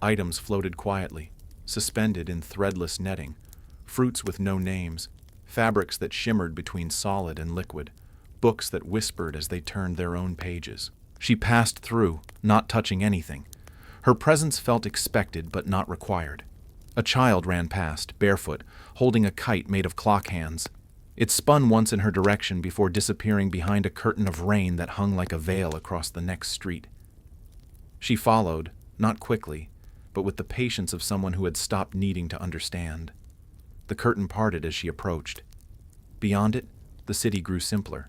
Items floated quietly, suspended in threadless netting, fruits with no names, fabrics that shimmered between solid and liquid, books that whispered as they turned their own pages. She passed through, not touching anything. Her presence felt expected but not required. A child ran past, barefoot, holding a kite made of clock hands. It spun once in her direction before disappearing behind a curtain of rain that hung like a veil across the next street. She followed, not quickly, but with the patience of someone who had stopped needing to understand. The curtain parted as she approached. Beyond it, the city grew simpler.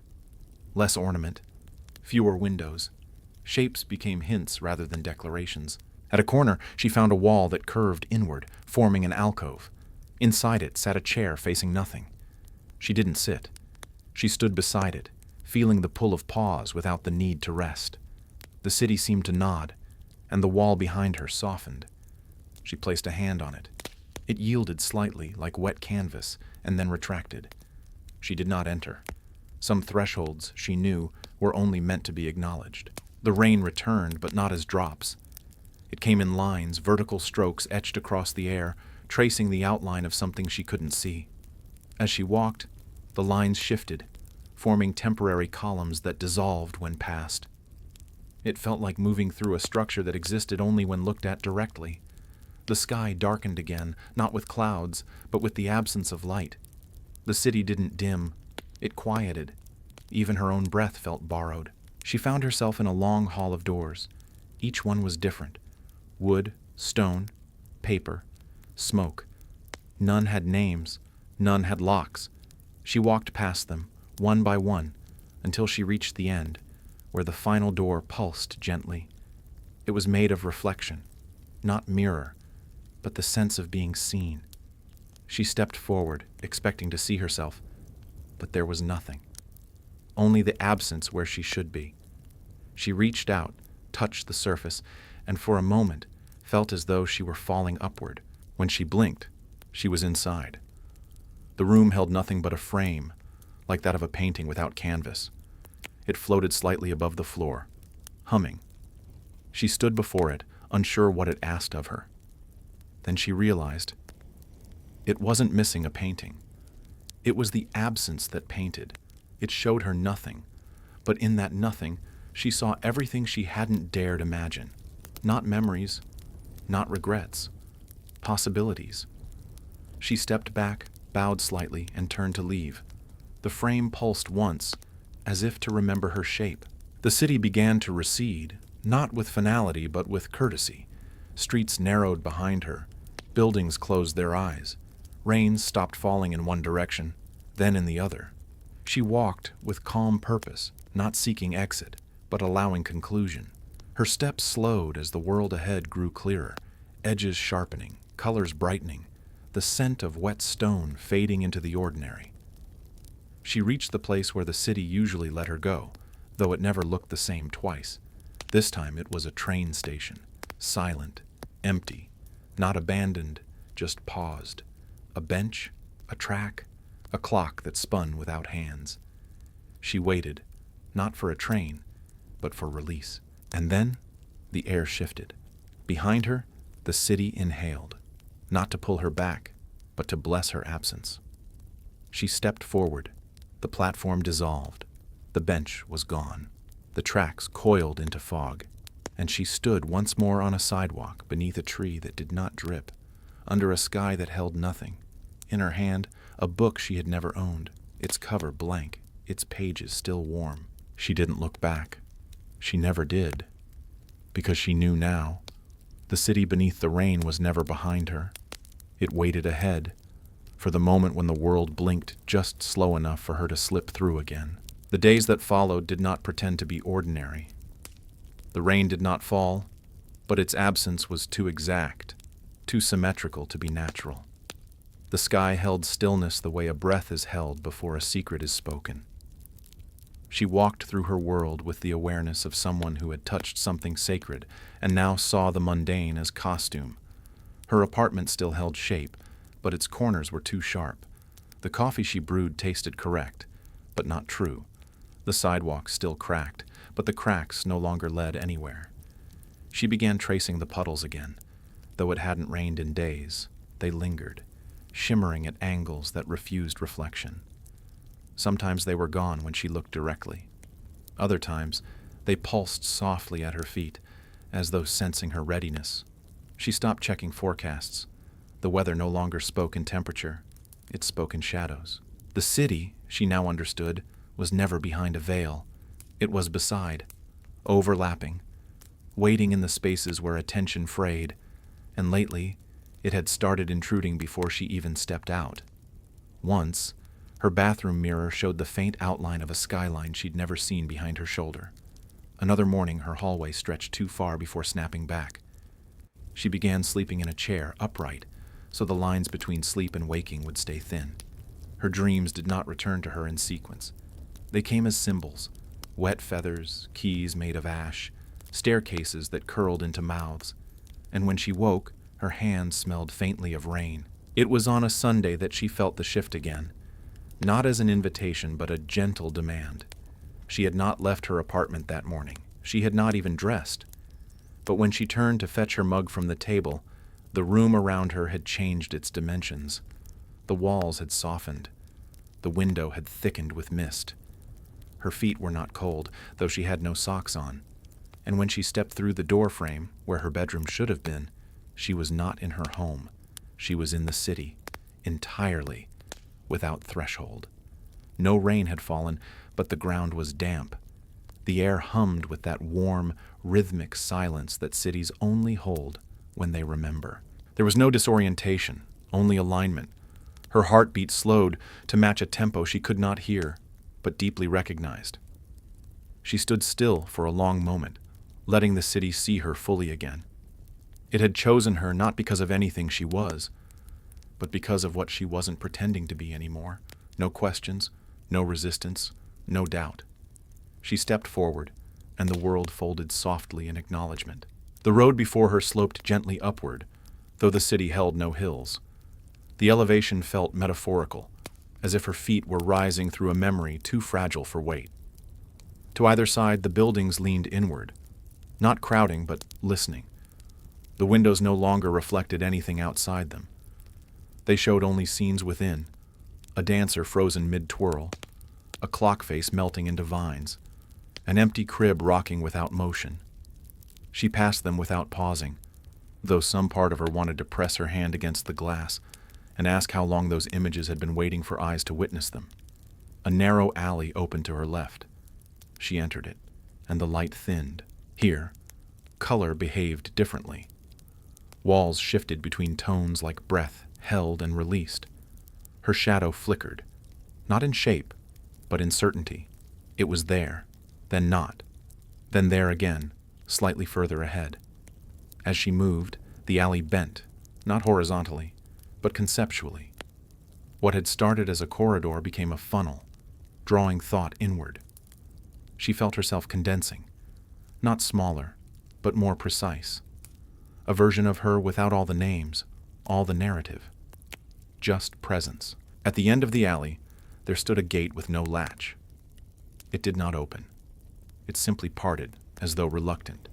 Less ornament, fewer windows. Shapes became hints rather than declarations. At a corner, she found a wall that curved inward, forming an alcove. Inside it sat a chair facing nothing. She didn't sit. She stood beside it, feeling the pull of pause without the need to rest. The city seemed to nod, and the wall behind her softened. She placed a hand on it. It yielded slightly, like wet canvas, and then retracted. She did not enter. Some thresholds, she knew, were only meant to be acknowledged. The rain returned, but not as drops. It came in lines, vertical strokes etched across the air, tracing the outline of something she couldn't see. As she walked, the lines shifted, forming temporary columns that dissolved when passed. It felt like moving through a structure that existed only when looked at directly. The sky darkened again, not with clouds, but with the absence of light. The city didn't dim. It quieted. Even her own breath felt borrowed. She found herself in a long hall of doors. Each one was different. Wood, stone, paper, smoke. None had names. None had locks. She walked past them, one by one, until she reached the end, where the final door pulsed gently. It was made of reflection, not mirror, but the sense of being seen. She stepped forward, expecting to see herself, but there was nothing. Only the absence where she should be. She reached out, touched the surface, and for a moment felt as though she were falling upward. When she blinked, she was inside. The room held nothing but a frame, like that of a painting without canvas. It floated slightly above the floor, humming. She stood before it, unsure what it asked of her. Then she realized it wasn't missing a painting. It was the absence that painted. It showed her nothing, but in that nothing, she saw everything she hadn't dared imagine. Not memories, not regrets, possibilities. She stepped back, bowed slightly, and turned to leave. The frame pulsed once, as if to remember her shape. The city began to recede, not with finality, but with courtesy. Streets narrowed behind her. Buildings closed their eyes. Rain stopped falling in one direction, then in the other. She walked with calm purpose, not seeking exit, but allowing conclusion. Her steps slowed as the world ahead grew clearer, edges sharpening, colors brightening, the scent of wet stone fading into the ordinary. She reached the place where the city usually let her go, though it never looked the same twice. This time it was a train station, silent, empty, not abandoned, just paused. A bench, a track, a clock that spun without hands. She waited, not for a train, but for release. And then the air shifted. Behind her, the city inhaled, not to pull her back, but to bless her absence. She stepped forward. The platform dissolved. The bench was gone. The tracks coiled into fog, and she stood once more on a sidewalk beneath a tree that did not drip, under a sky that held nothing. In her hand, a book she had never owned, its cover blank, its pages still warm. She didn't look back. She never did, because she knew now. The city beneath the rain was never behind her. It waited ahead, for the moment when the world blinked just slow enough for her to slip through again. The days that followed did not pretend to be ordinary. The rain did not fall, but its absence was too exact, too symmetrical to be natural. The sky held stillness the way a breath is held before a secret is spoken. She walked through her world with the awareness of someone who had touched something sacred and now saw the mundane as costume. Her apartment still held shape, but its corners were too sharp. The coffee she brewed tasted correct, but not true. The sidewalk still cracked, but the cracks no longer led anywhere. She began tracing the puddles again. Though it hadn't rained in days, they lingered, shimmering at angles that refused reflection. Sometimes they were gone when she looked directly. Other times, they pulsed softly at her feet, as though sensing her readiness. She stopped checking forecasts. The weather no longer spoke in temperature, it spoke in shadows. The city, she now understood, was never behind a veil. It was beside, overlapping, waiting in the spaces where attention frayed, and lately it had started intruding before she even stepped out. Once, her bathroom mirror showed the faint outline of a skyline she'd never seen behind her shoulder. Another morning, her hallway stretched too far before snapping back. She began sleeping in a chair, upright, so the lines between sleep and waking would stay thin. Her dreams did not return to her in sequence. They came as symbols: wet feathers, keys made of ash, staircases that curled into mouths. And when she woke, her hands smelled faintly of rain. It was on a Sunday that she felt the shift again, not as an invitation but a gentle demand. She had not left her apartment that morning. She had not even dressed. But when she turned to fetch her mug from the table, the room around her had changed its dimensions. The walls had softened. The window had thickened with mist. Her feet were not cold, though she had no socks on. And when she stepped through the door frame, where her bedroom should have been, she was not in her home. She was in the city, entirely, without threshold. No rain had fallen, but the ground was damp. The air hummed with that warm, rhythmic silence that cities only hold when they remember. There was no disorientation, only alignment. Her heartbeat slowed to match a tempo she could not hear, but deeply recognized. She stood still for a long moment, letting the city see her fully again. It had chosen her not because of anything she was, but because of what she wasn't pretending to be anymore. No questions, no resistance, no doubt. She stepped forward, and the world folded softly in acknowledgement. The road before her sloped gently upward, though the city held no hills. The elevation felt metaphorical, as if her feet were rising through a memory too fragile for weight. To either side, the buildings leaned inward, not crowding, but listening. The windows no longer reflected anything outside them. They showed only scenes within: a dancer frozen mid-twirl, a clock face melting into vines, an empty crib rocking without motion. She passed them without pausing, though some part of her wanted to press her hand against the glass and ask how long those images had been waiting for eyes to witness them. A narrow alley opened to her left. She entered it, and the light thinned. Here, color behaved differently. Walls shifted between tones like breath, held and released. Her shadow flickered, not in shape, but in certainty. It was there, then not, then there again, slightly further ahead. As she moved, the alley bent, not horizontally, but conceptually. What had started as a corridor became a funnel, drawing thought inward. She felt herself condensing, not smaller, but more precise. A version of her without all the names, all the narrative. Just presence. At the end of the alley, there stood a gate with no latch. It did not open. It simply parted, as though reluctant.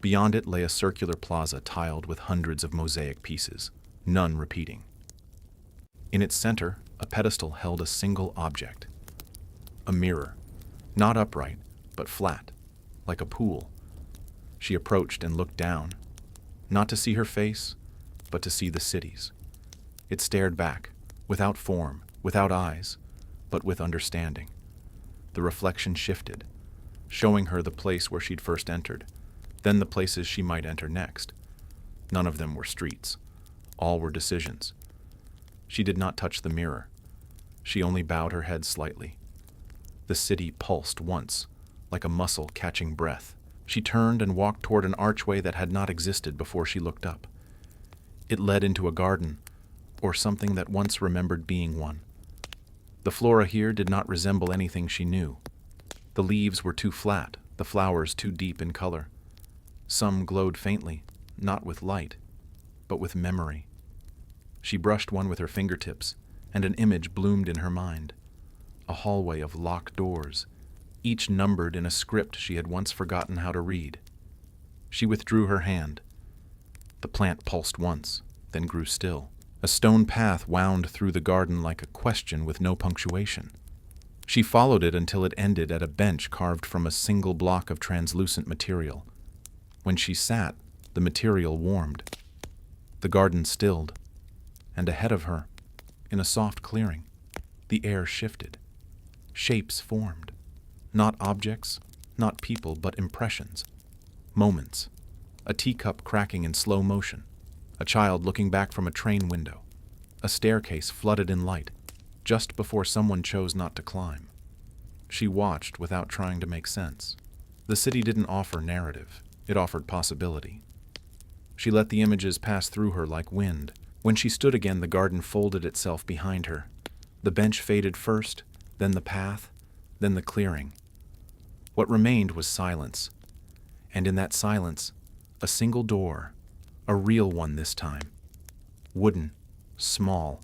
Beyond it lay a circular plaza tiled with hundreds of mosaic pieces, none repeating. In its center, a pedestal held a single object. A mirror, not upright, but flat, like a pool. She approached and looked down, not to see her face, but to see the city's. It stared back, without form, without eyes, but with understanding. The reflection shifted, showing her the place where she'd first entered, then the places she might enter next. None of them were streets. All were decisions. She did not touch the mirror. She only bowed her head slightly. The city pulsed once, like a muscle catching breath. She turned and walked toward an archway that had not existed before she looked up. It led into a garden, or something that once remembered being one. The flora here did not resemble anything she knew. The leaves were too flat, the flowers too deep in color. Some glowed faintly, not with light, but with memory. She brushed one with her fingertips, and an image bloomed in her mind. A hallway of locked doors, each numbered in a script she had once forgotten how to read. She withdrew her hand. The plant pulsed once, then grew still. A stone path wound through the garden like a question with no punctuation. She followed it until it ended at a bench carved from a single block of translucent material. When she sat, the material warmed. The garden stilled, and ahead of her, in a soft clearing, the air shifted. Shapes formed. Not objects, not people, but impressions. Moments. A teacup cracking in slow motion. A child looking back from a train window. A staircase flooded in light, just before someone chose not to climb. She watched without trying to make sense. The city didn't offer narrative. It offered possibility. She let the images pass through her like wind. When she stood again, the garden folded itself behind her. The bench faded first, then the path, then the clearing. What remained was silence. And in that silence, a single door, a real one this time. Wooden, small,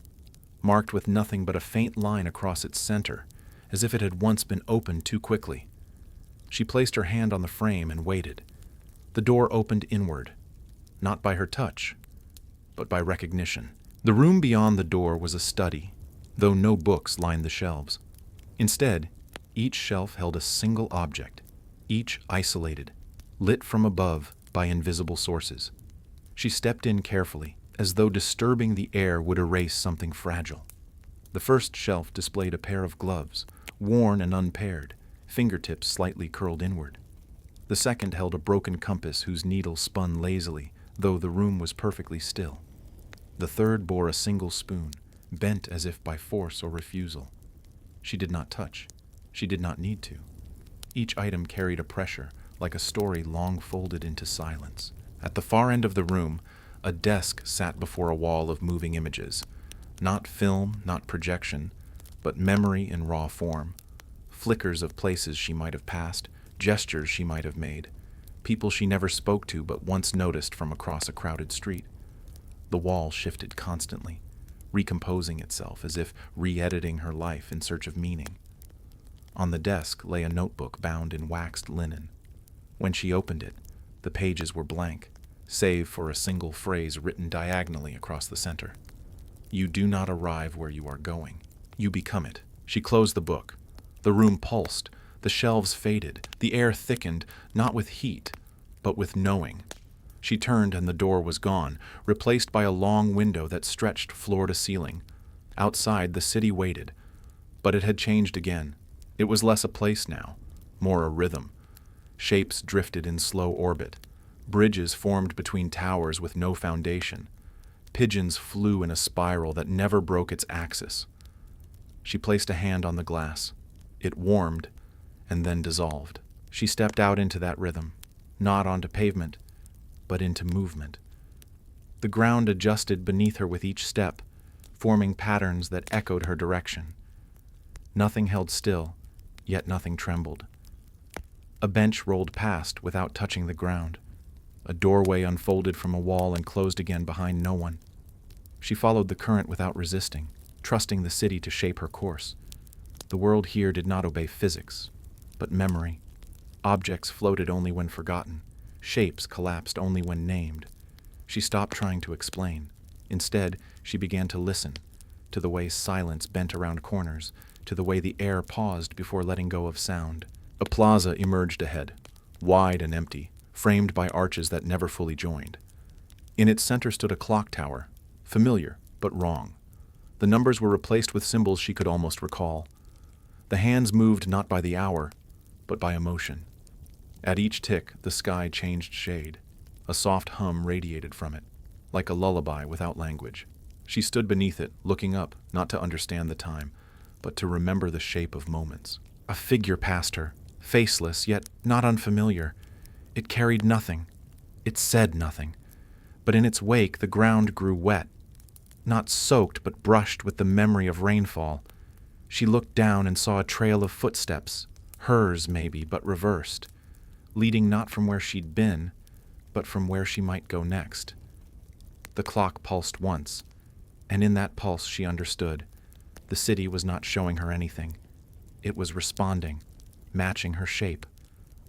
marked with nothing but a faint line across its center, as if it had once been opened too quickly. She placed her hand on the frame and waited. The door opened inward, not by her touch, but by recognition. The room beyond the door was a study, though no books lined the shelves. Instead, each shelf held a single object, each isolated, lit from above by invisible sources. She stepped in carefully, as though disturbing the air would erase something fragile. The first shelf displayed a pair of gloves, worn and unpaired, fingertips slightly curled inward. The second held a broken compass whose needle spun lazily, though the room was perfectly still. The third bore a single spoon, bent as if by force or refusal. She did not touch. She did not need to. Each item carried a pressure, like a story long folded into silence. At the far end of the room, a desk sat before a wall of moving images. Not film, not projection, but memory in raw form. Flickers of places she might have passed, gestures she might have made, people she never spoke to but once noticed from across a crowded street. The wall shifted constantly, recomposing itself as if re-editing her life in search of meaning. On the desk lay a notebook bound in waxed linen. When she opened it, the pages were blank, save for a single phrase written diagonally across the center. You do not arrive where you are going. You become it. She closed the book. The room pulsed. The shelves faded. The air thickened, not with heat, but with knowing. She turned and the door was gone, replaced by a long window that stretched floor to ceiling. Outside, the city waited. But it had changed again. It was less a place now, more a rhythm. Shapes drifted in slow orbit. Bridges formed between towers with no foundation. Pigeons flew in a spiral that never broke its axis. She placed a hand on the glass. It warmed, and then dissolved. She stepped out into that rhythm, not onto pavement, but into movement. The ground adjusted beneath her with each step, forming patterns that echoed her direction. Nothing held still, yet nothing trembled. A bench rolled past without touching the ground. A doorway unfolded from a wall and closed again behind no one. She followed the current without resisting, trusting the city to shape her course. The world here did not obey physics, but memory. Objects floated only when forgotten. Shapes collapsed only when named. She stopped trying to explain. Instead, she began to listen, to the way silence bent around corners, to the way the air paused before letting go of sound. A plaza emerged ahead, wide and empty, framed by arches that never fully joined. In its center stood a clock tower, familiar but wrong. The numbers were replaced with symbols she could almost recall. The hands moved not by the hour, but by emotion. At each tick, the sky changed shade. A soft hum radiated from it, like a lullaby without language. She stood beneath it, looking up, not to understand the time, but to remember the shape of moments. A figure passed her, faceless, yet not unfamiliar. It carried nothing. It said nothing. But in its wake, the ground grew wet. Not soaked, but brushed with the memory of rainfall. She looked down and saw a trail of footsteps, hers maybe, but reversed, leading not from where she'd been, but from where she might go next. The clock pulsed once, and in that pulse she understood. The city was not showing her anything. It was responding, matching her shape,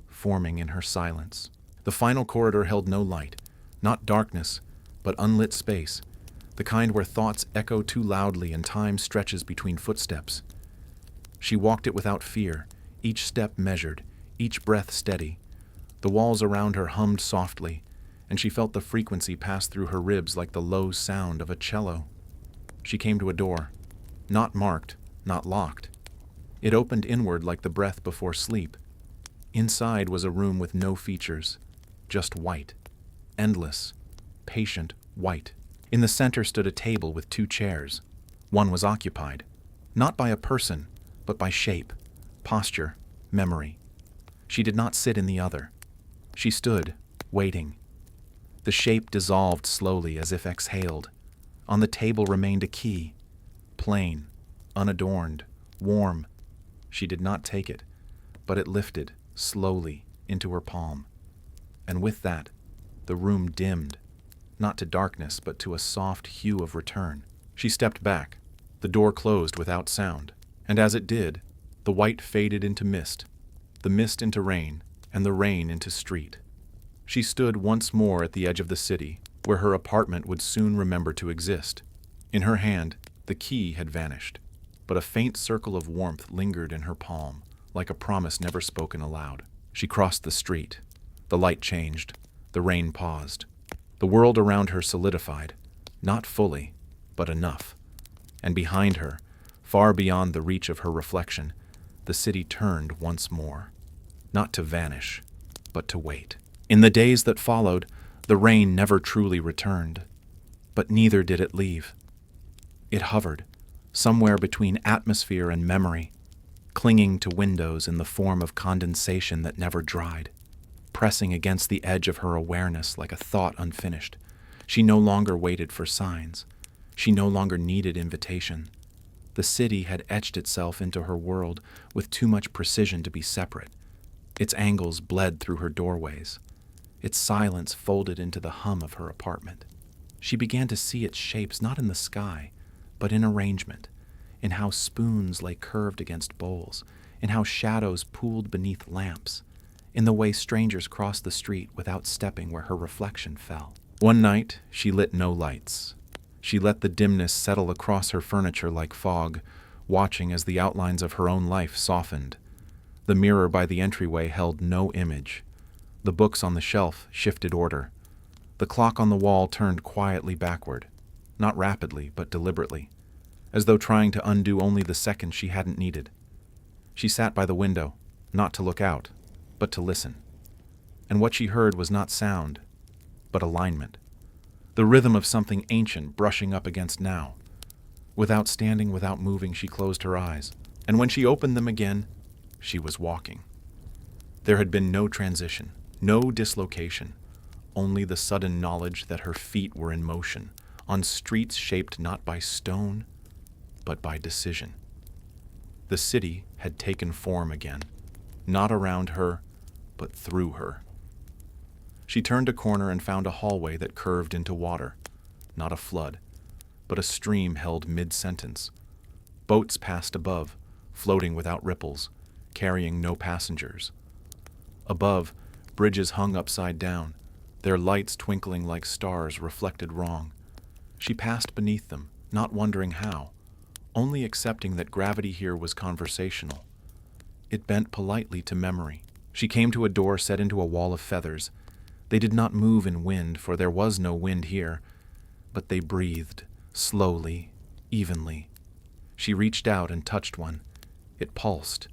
forming in her silence. The final corridor held no light, not darkness, but unlit space, the kind where thoughts echo too loudly and time stretches between footsteps. She walked it without fear, each step measured, each breath steady. The walls around her hummed softly, and she felt the frequency pass through her ribs like the low sound of a cello. She came to a door, not marked, not locked. It opened inward like the breath before sleep. Inside was a room with no features, just white, endless, patient white. In the center stood a table with 2 chairs. One was occupied, not by a person, but by shape, posture, memory. She did not sit in the other. She stood, waiting. The shape dissolved slowly as if exhaled. On the table remained a key, plain, unadorned, warm. She did not take it, but it lifted, slowly, into her palm. And with that, the room dimmed, not to darkness, but to a soft hue of return. She stepped back. The door closed without sound, and as it did, the white faded into mist, the mist into rain, and the rain into street. She stood once more at the edge of the city, where her apartment would soon remember to exist. In her hand, the key had vanished, but a faint circle of warmth lingered in her palm, like a promise never spoken aloud. She crossed the street. The light changed. The rain paused. The world around her solidified, not fully, but enough. And behind her, far beyond the reach of her reflection, the city turned once more, not to vanish, but to wait. In the days that followed, the rain never truly returned, but neither did it leave. It hovered, somewhere between atmosphere and memory, clinging to windows in the form of condensation that never dried, pressing against the edge of her awareness like a thought unfinished. She no longer waited for signs. She no longer needed invitation. The city had etched itself into her world with too much precision to be separate. Its angles bled through her doorways. Its silence folded into the hum of her apartment. She began to see its shapes not in the sky, but in arrangement, in how spoons lay curved against bowls, in how shadows pooled beneath lamps, in the way strangers crossed the street without stepping where her reflection fell. One night, she lit no lights. She let the dimness settle across her furniture like fog, watching as the outlines of her own life softened. The mirror by the entryway held no image. The books on the shelf shifted order. The clock on the wall turned quietly backward, not rapidly, but deliberately, as though trying to undo only the seconds she hadn't needed. She sat by the window, not to look out, but to listen. And what she heard was not sound, but alignment. The rhythm of something ancient brushing up against now. Without standing, without moving, she closed her eyes, and when she opened them again, she was walking. There had been no transition, no dislocation, only the sudden knowledge that her feet were in motion, on streets shaped not by stone, but by decision. The city had taken form again, not around her, but through her. She turned a corner and found a hallway that curved into water, not a flood, but a stream held mid-sentence. Boats passed above, floating without ripples, carrying no passengers. Above, bridges hung upside down, their lights twinkling like stars reflected wrong. She passed beneath them, not wondering how, only accepting that gravity here was conversational. It bent politely to memory. She came to a door set into a wall of feathers. They did not move in wind, for there was no wind here, but they breathed, slowly, evenly. She reached out and touched one. It pulsed.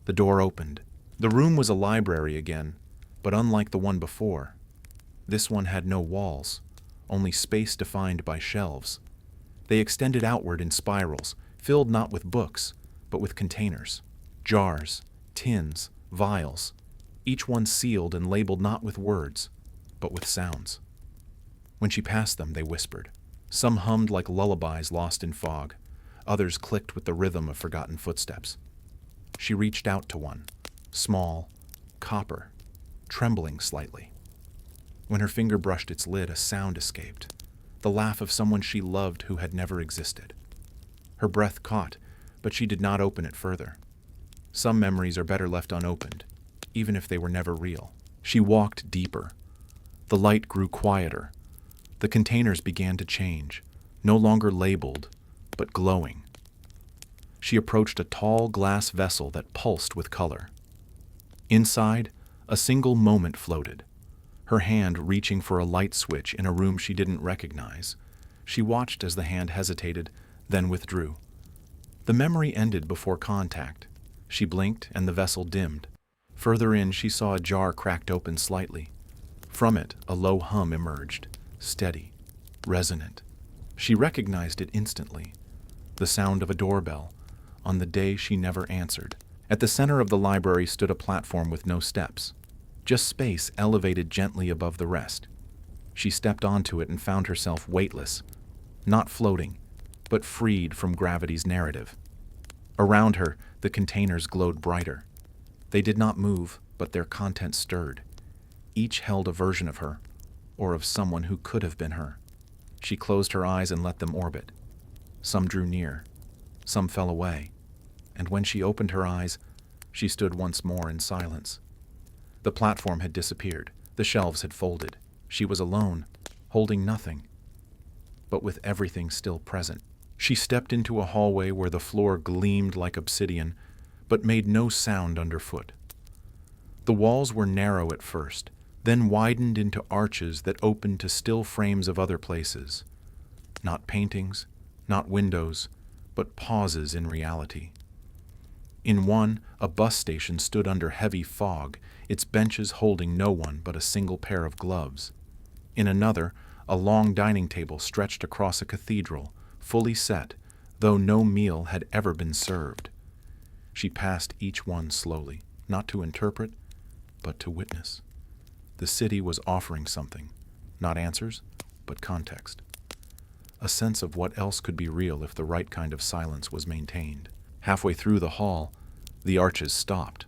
The door opened. The room was a library again, but unlike the one before. This one had no walls, only space defined by shelves. They extended outward in spirals, filled not with books, but with containers, jars, tins, vials, each one sealed and labeled not with words, but with sounds. When she passed them, they whispered. Some hummed like lullabies lost in fog. Others clicked with the rhythm of forgotten footsteps. She reached out to one, small, copper, trembling slightly. When her finger brushed its lid, a sound escaped, the laugh of someone she loved who had never existed. Her breath caught, but she did not open it further. Some memories are better left unopened, even if they were never real. She walked deeper. The light grew quieter. The containers began to change, no longer labeled, but glowing. She approached a tall glass vessel that pulsed with color. Inside, a single moment floated, her hand reaching for a light switch in a room she didn't recognize. She watched as the hand hesitated, then withdrew. The memory ended before contact. She blinked and the vessel dimmed. Further in, she saw a jar cracked open slightly. From it, a low hum emerged, steady, resonant. She recognized it instantly. The sound of a doorbell, on the day she never answered. At the center of the library stood a platform with no steps, just space elevated gently above the rest. She stepped onto it and found herself weightless, not floating, but freed from gravity's narrative. Around her, the containers glowed brighter. They did not move, but their content stirred. Each held a version of her, or of someone who could have been her. She closed her eyes and let them orbit. Some drew near, some fell away, and when she opened her eyes, she stood once more in silence. The platform had disappeared, the shelves had folded. She was alone, holding nothing, but with everything still present. She stepped into a hallway where the floor gleamed like obsidian, but made no sound underfoot. The walls were narrow at first, then widened into arches that opened to still frames of other places. Not paintings, not windows, but pauses in reality. In one, a bus station stood under heavy fog, its benches holding no one but a single pair of gloves. In another, a long dining table stretched across a cathedral, fully set, though no meal had ever been served. She passed each one slowly, not to interpret, but to witness. The city was offering something, not answers, but context. A sense of what else could be real if the right kind of silence was maintained. Halfway through the hall, the arches stopped.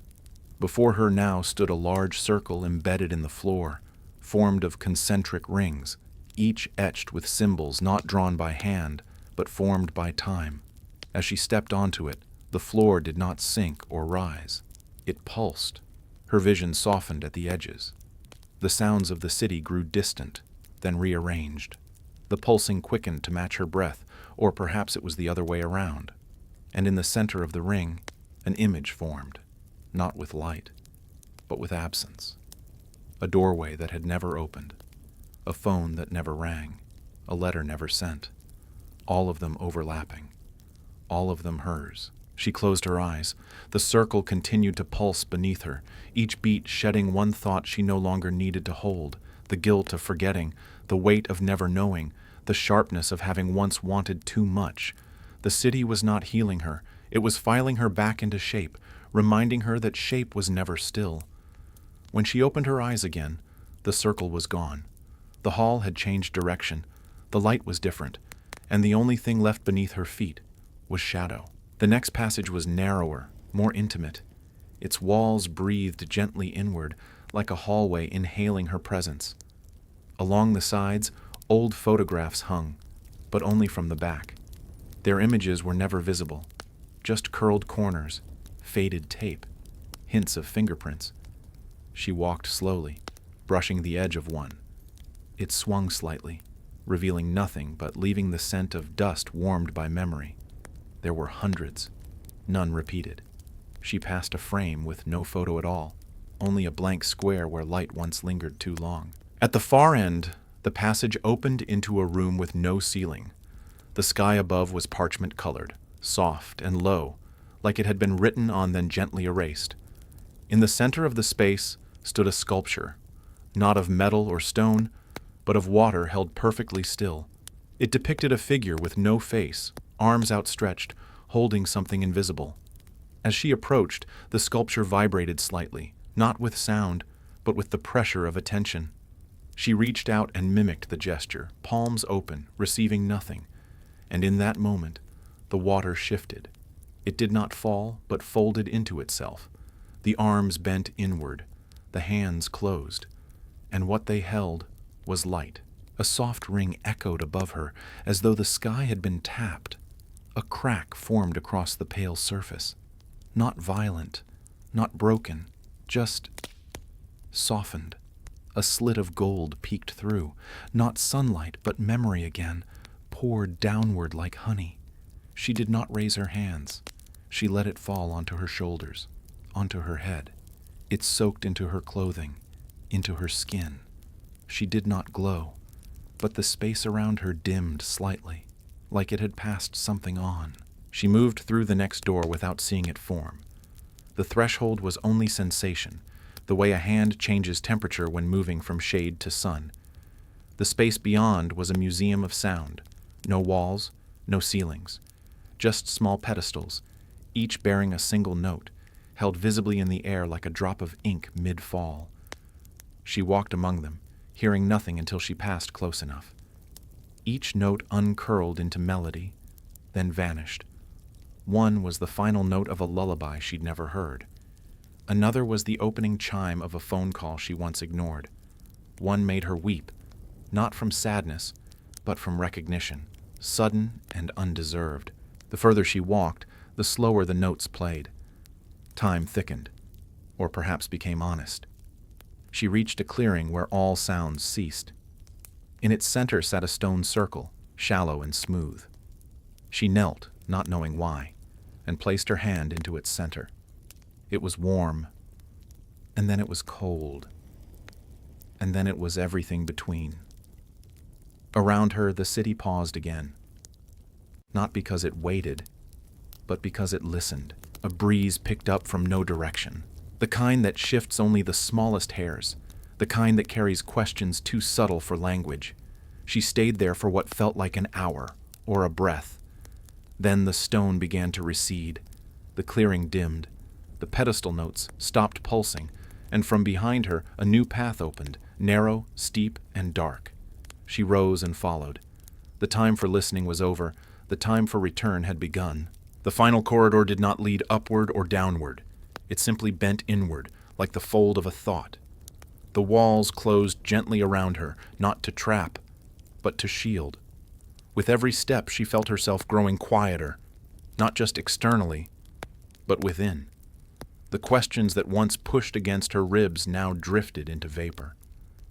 Before her now stood a large circle embedded in the floor, formed of concentric rings, each etched with symbols not drawn by hand, but formed by time. As she stepped onto it, the floor did not sink or rise. It pulsed. Her vision softened at the edges. The sounds of the city grew distant, then rearranged. The pulsing quickened to match her breath, or perhaps it was the other way around. And in the center of the ring, an image formed, not with light, but with absence. A doorway that had never opened, a phone that never rang, a letter never sent, all of them overlapping, all of them hers. She closed her eyes. The circle continued to pulse beneath her, each beat shedding one thought she no longer needed to hold, the guilt of forgetting, the weight of never knowing, the sharpness of having once wanted too much. The city was not healing her. It was filing her back into shape, reminding her that shape was never still. When she opened her eyes again, the circle was gone. The hall had changed direction. The light was different, and the only thing left beneath her feet was shadow. The next passage was narrower, more intimate. Its walls breathed gently inward, like a hallway inhaling her presence. Along the sides, old photographs hung, but only from the back. Their images were never visible, just curled corners, faded tape, hints of fingerprints. She walked slowly, brushing the edge of one. It swung slightly, revealing nothing but leaving the scent of dust warmed by memory. There were hundreds, none repeated. She passed a frame with no photo at all, only a blank square where light once lingered too long. At the far end, the passage opened into a room with no ceiling. The sky above was parchment-colored, soft and low, like it had been written on then gently erased. In the center of the space stood a sculpture, not of metal or stone, but of water held perfectly still. It depicted a figure with no face, arms outstretched, holding something invisible. As she approached, the sculpture vibrated slightly, not with sound, but with the pressure of attention. She reached out and mimicked the gesture, palms open, receiving nothing. And in that moment, the water shifted. It did not fall, but folded into itself. The arms bent inward, the hands closed, and what they held was light. A soft ring echoed above her, as though the sky had been tapped. A crack formed across the pale surface. Not violent, not broken, just softened. A slit of gold peeked through, not sunlight, but memory again, poured downward like honey. She did not raise her hands. She let it fall onto her shoulders, onto her head. It soaked into her clothing, into her skin. She did not glow. but the space around her dimmed slightly, like it had passed something on. She moved through the next door without seeing it form. The threshold was only sensation, the way a hand changes temperature when moving from shade to sun. The space beyond was a museum of sound. No walls, no ceilings. Just small pedestals, each bearing a single note, held visibly in the air like a drop of ink mid-fall. She walked among them, hearing nothing until she passed close enough. Each note uncurled into melody, then vanished. One was the final note of a lullaby she'd never heard. Another was the opening chime of a phone call she once ignored. One made her weep, not from sadness, but from recognition, sudden and undeserved. The further she walked, the slower the notes played. Time thickened, or perhaps became honest. She reached a clearing where all sounds ceased. In its center sat a stone circle, shallow and smooth. She knelt, not knowing why, and placed her hand into its center. It was warm, and then it was cold, and then it was everything between. Around her, the city paused again. Not because it waited, but because it listened. A breeze picked up from no direction, the kind that shifts only the smallest hairs, the kind that carries questions too subtle for language. She stayed there for what felt like an hour, or a breath. Then the stone began to recede. The clearing dimmed. The pedestal notes stopped pulsing, and from behind her a new path opened, narrow, steep, and dark. She rose and followed. The time for listening was over. The time for return had begun. The final corridor did not lead upward or downward. It simply bent inward, like the fold of a thought. The walls closed gently around her, not to trap, but to shield. With every step, she felt herself growing quieter, not just externally, but within. The questions that once pushed against her ribs now drifted into vapor.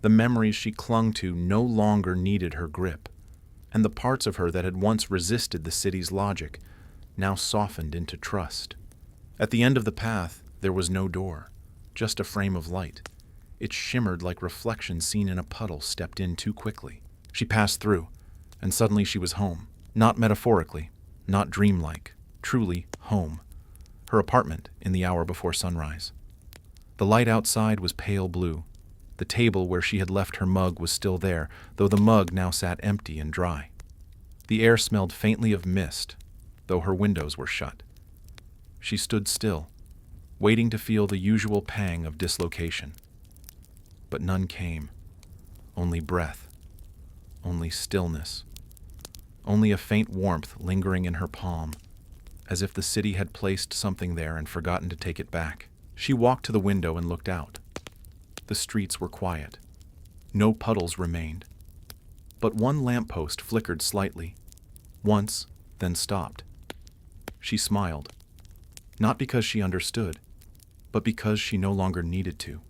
The memories she clung to no longer needed her grip, and the parts of her that had once resisted the city's logic now softened into trust. At the end of the path, there was no door, just a frame of light. It shimmered like reflection seen in a puddle stepped in too quickly. She passed through, and suddenly she was home. Not metaphorically, not dreamlike, truly home. Her apartment in the hour before sunrise. The light outside was pale blue. The table where she had left her mug was still there, though the mug now sat empty and dry. The air smelled faintly of mist, though her windows were shut. She stood still, waiting to feel the usual pang of dislocation. But none came. Only breath. Only stillness. Only a faint warmth lingering in her palm, as if the city had placed something there and forgotten to take it back. She walked to the window and looked out. The streets were quiet. No puddles remained. But one lamppost flickered slightly, once, then stopped. She smiled, not because she understood, but because she no longer needed to.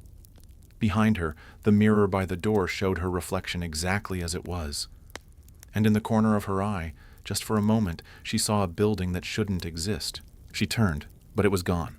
Behind her, the mirror by the door showed her reflection exactly as it was. And in the corner of her eye, just for a moment, she saw a building that shouldn't exist. She turned, but it was gone.